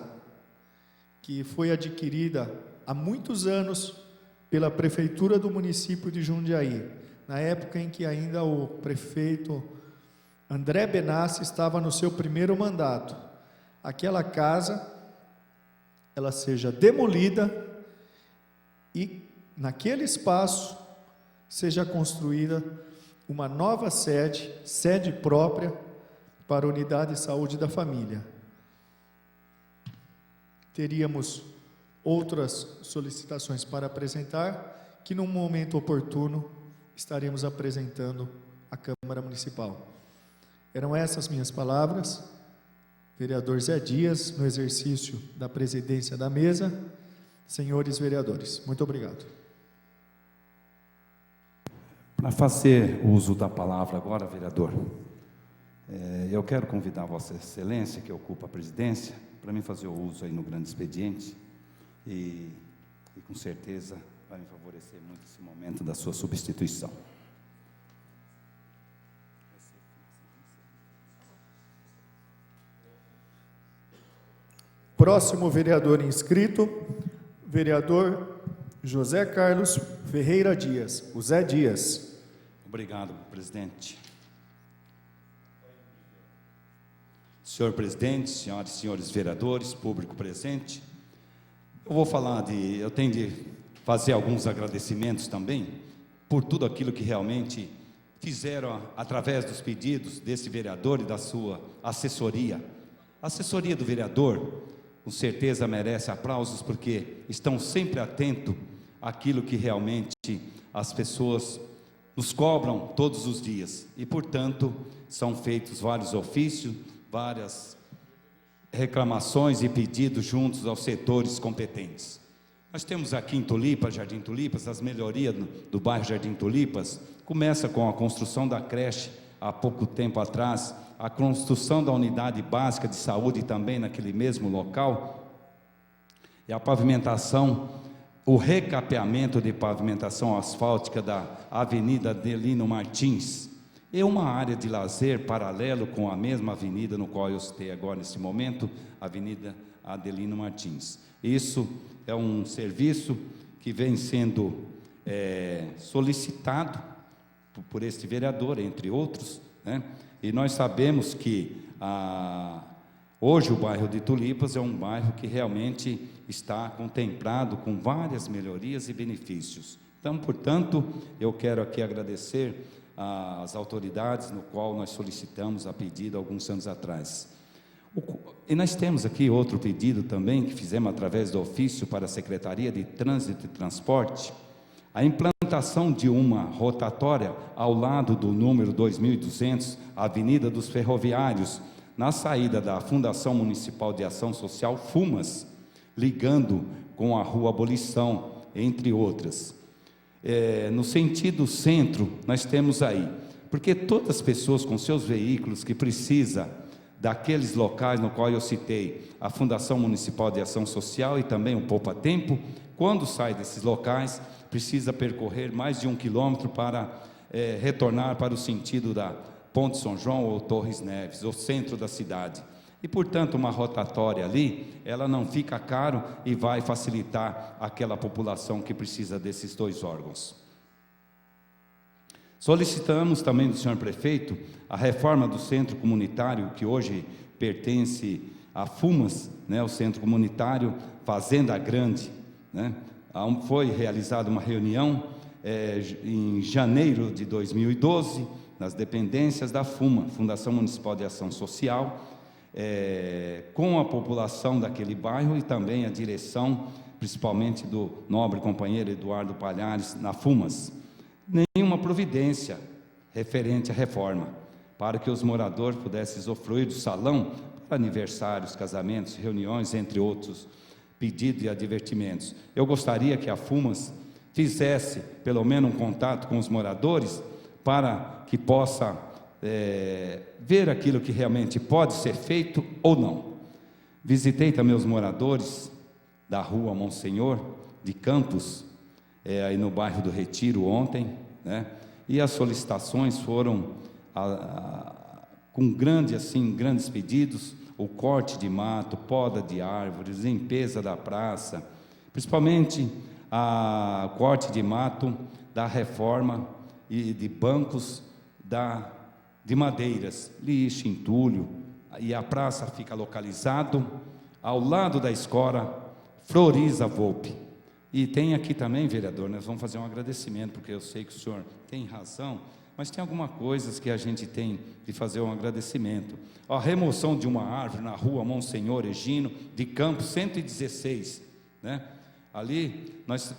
que foi adquirida há muitos anos pela Prefeitura do município de Jundiaí, na época em que ainda o prefeito André Benassi estava no seu primeiro mandato, aquela casa, ela seja demolida e naquele espaço seja construída uma nova sede própria para a Unidade de Saúde da Família. Teríamos outras solicitações para apresentar, que num momento oportuno estaremos apresentando à Câmara Municipal. Eram essas minhas palavras. Vereador Zé Dias, no exercício da presidência da mesa. Senhores vereadores, muito obrigado. Para fazer uso da palavra agora, vereador, eu quero convidar Vossa Excelência, que ocupa a presidência, para mim fazer o uso aí no grande expediente, e com certeza vai me favorecer muito esse momento da sua substituição. Próximo vereador inscrito, vereador José Carlos Ferreira Dias, o Zé Dias. Obrigado, presidente. Senhor presidente, senhoras e senhores vereadores, público presente, eu tenho de fazer alguns agradecimentos também por tudo aquilo que realmente fizeram através dos pedidos desse vereador e da sua assessoria. A assessoria do vereador com certeza merece aplausos, porque estão sempre atentos àquilo que realmente as pessoas nos cobram todos os dias, e portanto são feitos vários ofícios, várias reclamações e pedidos juntos aos setores competentes. Nós temos aqui em Tulipas, Jardim Tulipas, as melhorias do bairro Jardim Tulipas. Começa com a construção da creche há pouco tempo atrás, a construção da unidade básica de saúde também naquele mesmo local, e a pavimentação, o recapeamento de pavimentação asfáltica da Avenida Adelino Martins, e uma área de lazer paralelo com a mesma avenida no qual eu citei agora nesse momento, Avenida Adelino Martins. Isso é um serviço que vem sendo solicitado por este vereador, entre outros, né? E nós sabemos que hoje o bairro de Tulipas é um bairro que realmente está contemplado com várias melhorias e benefícios. Então, portanto, eu quero aqui agradecer às autoridades, no qual nós solicitamos a pedido alguns anos atrás. E nós temos aqui outro pedido também, que fizemos através do ofício para a Secretaria de Trânsito e Transporte, a implantação de uma rotatória ao lado do número 2200, Avenida dos Ferroviários, na saída da Fundação Municipal de Ação Social FUMAS, ligando com a Rua Abolição, entre outras. No sentido centro, nós temos aí, porque todas as pessoas com seus veículos que precisam daqueles locais no qual eu citei, a Fundação Municipal de Ação Social e também o Poupa Tempo, quando sai desses locais, precisa percorrer mais de 1 quilômetro para retornar para o sentido da Ponte São João ou Torres Neves, o centro da cidade. E, portanto, uma rotatória ali, ela não fica caro e vai facilitar aquela população que precisa desses dois órgãos. Solicitamos também do senhor prefeito a reforma do centro comunitário, que hoje pertence a FUMAS, né, o centro comunitário Fazenda Grande, né? Foi realizada uma reunião em janeiro de 2012, nas dependências da FUMA, Fundação Municipal de Ação Social, com a população daquele bairro e também a direção, principalmente do nobre companheiro Eduardo Palhares, na FUMAS. Nenhuma providência referente à reforma, para que os moradores pudessem usufruir do salão para aniversários, casamentos, reuniões, entre outros pedidos e advertimentos. Eu gostaria que a FUMAS fizesse, pelo menos, um contato com os moradores, para que possa ver aquilo que realmente pode ser feito ou não. Visitei também os moradores da rua Monsenhor de Campos, aí no bairro do Retiro ontem, né? E as solicitações foram com grandes pedidos: o corte de mato, poda de árvores, limpeza da praça, principalmente o corte de mato, da reforma e de bancos de madeiras, lixo, entulho, e a praça fica localizado ao lado da escola Floriza Volpe. E tem aqui também, vereador, nós vamos fazer um agradecimento, porque eu sei que o senhor tem razão, mas tem algumas coisas que a gente tem de fazer um agradecimento. A remoção de uma árvore na rua Monsenhor Egino de Campos 116, né? Ali nós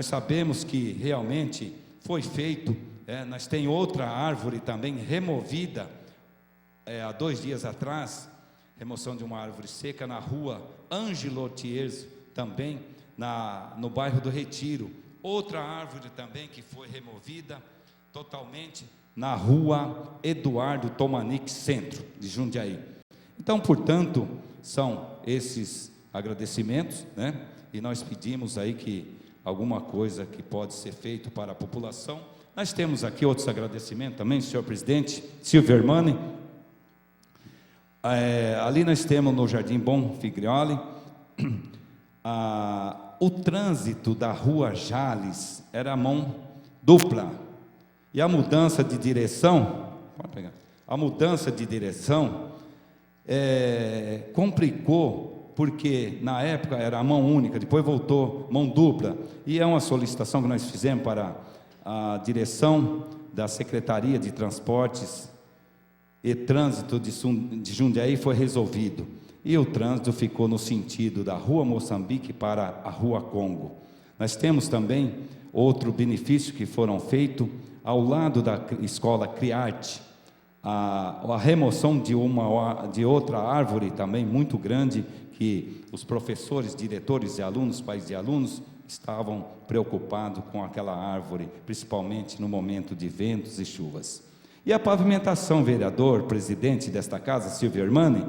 sabemos que realmente foi feito. Nós tem outra árvore também removida há 2 dias atrás, remoção de uma árvore seca na rua Ângelo Tierzo, também no bairro do Retiro. Outra árvore também que foi removida totalmente na rua Eduardo Tomanic, centro de Jundiaí. Então, portanto, são esses agradecimentos, né? E nós pedimos aí que alguma coisa que pode ser feito para a população. Nós temos aqui outros agradecimentos também, senhor presidente, Silvio Hermani. Ali nós temos no Jardim Bom Figrioli, o trânsito da rua Jales era mão dupla, e a mudança de direção, complicou, porque na época era a mão única, depois voltou mão dupla, e é uma solicitação que nós fizemos para a direção da Secretaria de Transportes e Trânsito de Jundiaí, foi resolvido. e o trânsito ficou no sentido da Rua Moçambique para a Rua Congo. Nós temos também outro benefício que foram feitos ao lado da escola Criarte, a remoção de outra árvore também muito grande, que os professores, diretores e alunos, pais de alunos, estavam preocupados com aquela árvore, principalmente no momento de ventos e chuvas. E a pavimentação, vereador, presidente desta casa, Silvio Hermani,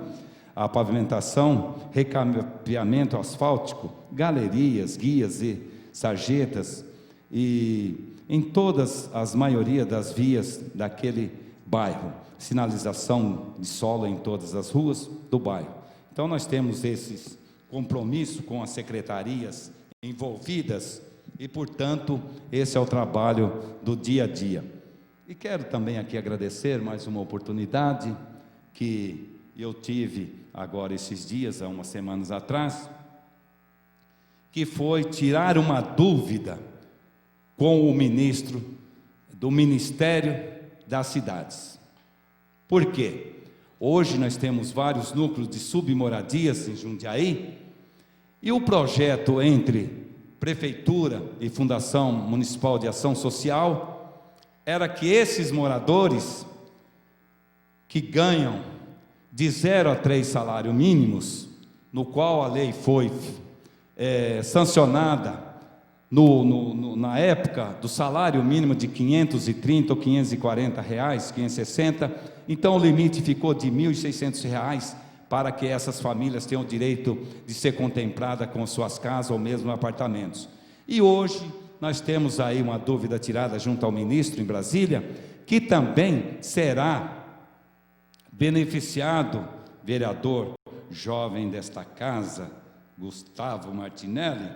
a pavimentação, recapeamento asfáltico, galerias, guias e sarjetas, e em todas as maioria das vias daquele bairro, sinalização de solo em todas as ruas do bairro. Então nós temos esses compromissos com as secretarias envolvidas e, portanto, esse é o trabalho do dia a dia. E quero também aqui agradecer mais uma oportunidade que eu tive agora esses dias, há umas semanas atrás, que foi tirar uma dúvida com o ministro do Ministério das Cidades. Por quê? Hoje nós temos vários núcleos de submoradias em Jundiaí, e o projeto entre Prefeitura e Fundação Municipal de Ação Social era que esses moradores que ganham de 0 a 3 salários mínimos, no qual a lei foi sancionada na época do salário mínimo de 530 ou 540 reais, 560, então o limite ficou de 1.600 reais para que essas famílias tenham o direito de ser contempladas com suas casas ou mesmo apartamentos. E hoje nós temos aí uma dúvida tirada junto ao ministro em Brasília, que também será beneficiado, vereador jovem desta casa, Gustavo Martinelli,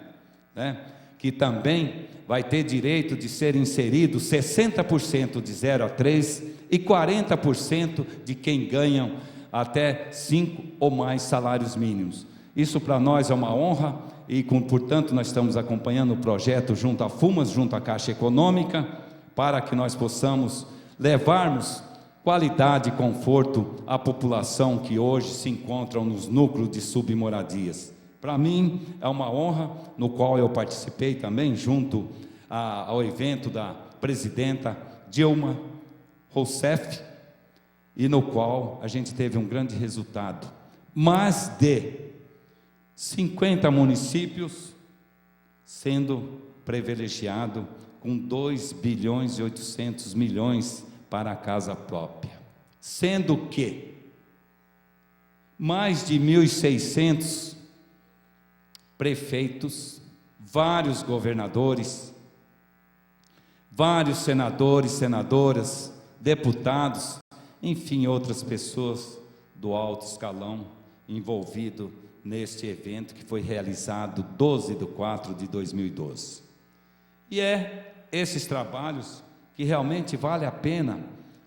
né, que também vai ter direito de ser inserido 60% de 0 a 3 e 40% de quem ganham até 5 ou mais salários mínimos. Isso para nós é uma honra e, portanto, nós estamos acompanhando o projeto junto à FUMAS, junto à Caixa Econômica, para que nós possamos levarmos qualidade e conforto à população que hoje se encontram nos núcleos de submoradias. Para mim é uma honra, no qual eu participei também junto ao evento da presidenta Dilma Rousseff, e no qual a gente teve um grande resultado. Mais de 50 municípios sendo privilegiados com 2 bilhões e 800 milhões para a casa própria, sendo que mais de 1.600 prefeitos, vários governadores, vários senadores, senadoras, deputados, enfim, outras pessoas do alto escalão envolvido neste evento que foi realizado 12/4/2012. E esses trabalhos que realmente vale a pena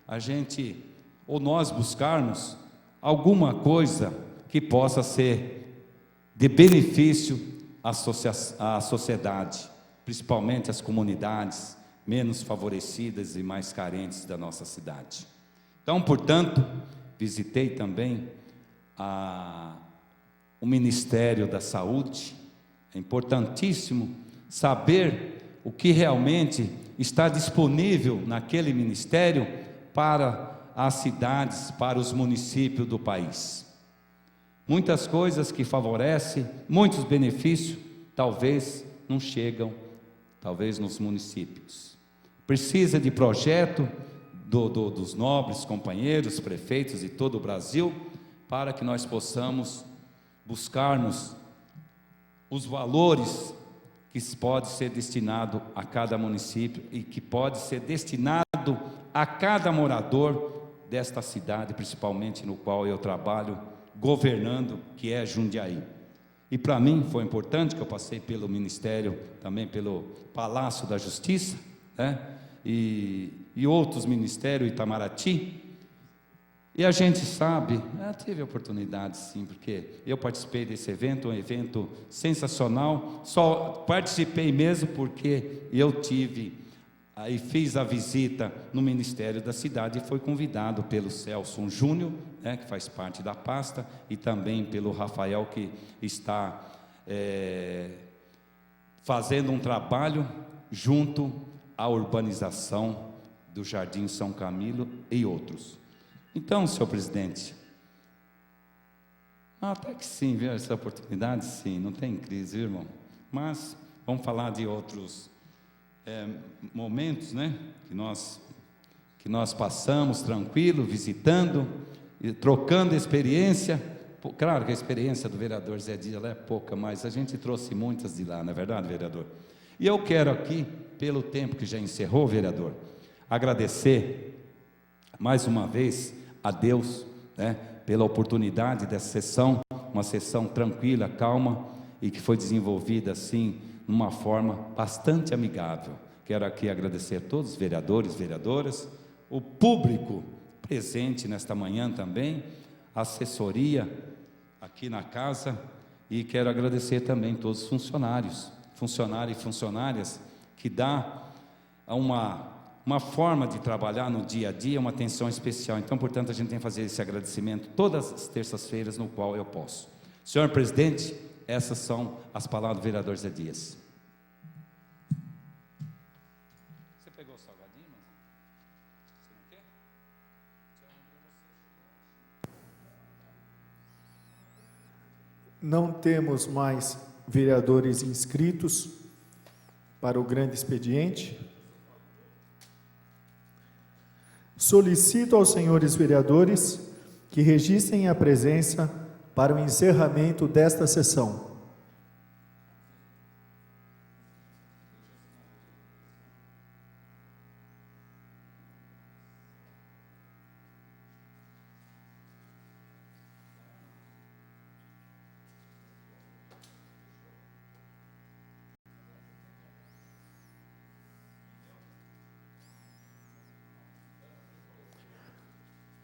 a gente, ou nós buscarmos alguma coisa que possa ser de benefício à sociedade, principalmente às comunidades menos favorecidas e mais carentes da nossa cidade. Então, portanto, visitei também o Ministério da Saúde. É importantíssimo saber o que realmente está disponível naquele ministério para as cidades, para os municípios do país. Muitas coisas que favorecem, muitos benefícios, talvez não chegam, talvez nos municípios. Precisa de projeto dos nobres companheiros, prefeitos de todo o Brasil, para que nós possamos buscarmos os valores que pode ser destinado a cada município e que pode ser destinado a cada morador desta cidade, principalmente no qual eu trabalho, governando, que é Jundiaí. E para mim foi importante que eu passei pelo Ministério, também pelo Palácio da Justiça, né? e outros ministérios, Itamaraty, e a gente sabe, tive oportunidade sim, porque eu participei desse evento, um evento sensacional, só participei mesmo porque eu tive aí fiz a visita no Ministério da Cidade e foi convidado pelo Celso Júnior, né, que faz parte da pasta, e também pelo Rafael, que está fazendo um trabalho junto à urbanização do Jardim São Camilo e outros. Então, senhor presidente, até que sim, viu, essa oportunidade, sim, não tem crise, viu, irmão? Mas vamos falar de outros momentos, né, que nós passamos tranquilo, visitando, e trocando experiência. Claro que a experiência do vereador Zé Dias ela é pouca, mas a gente trouxe muitas de lá, não é verdade, vereador? E eu quero aqui, pelo tempo que já encerrou, vereador, agradecer mais uma vez a Deus, né, pela oportunidade dessa sessão, uma sessão tranquila, calma, e que foi desenvolvida assim, numa forma bastante amigável. Quero aqui agradecer a todos os vereadores, vereadoras, o público presente nesta manhã também, a assessoria aqui na casa, e quero agradecer também todos os funcionários e funcionárias, que dá uma forma de trabalhar no dia a dia, uma atenção especial. Então, portanto, a gente tem que fazer esse agradecimento todas as terças-feiras, no qual eu posso. Senhor presidente, essas são as palavras do vereador Zé Dias. Você pegou o salgadinho? Você não quer? Não temos mais vereadores inscritos para o grande expediente. Solicito aos senhores vereadores que registrem a presença para o encerramento desta sessão.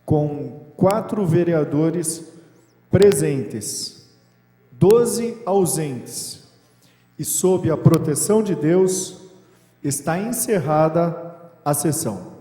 Com 4 vereadores presentes, 12 ausentes, e sob a proteção de Deus, está encerrada a sessão.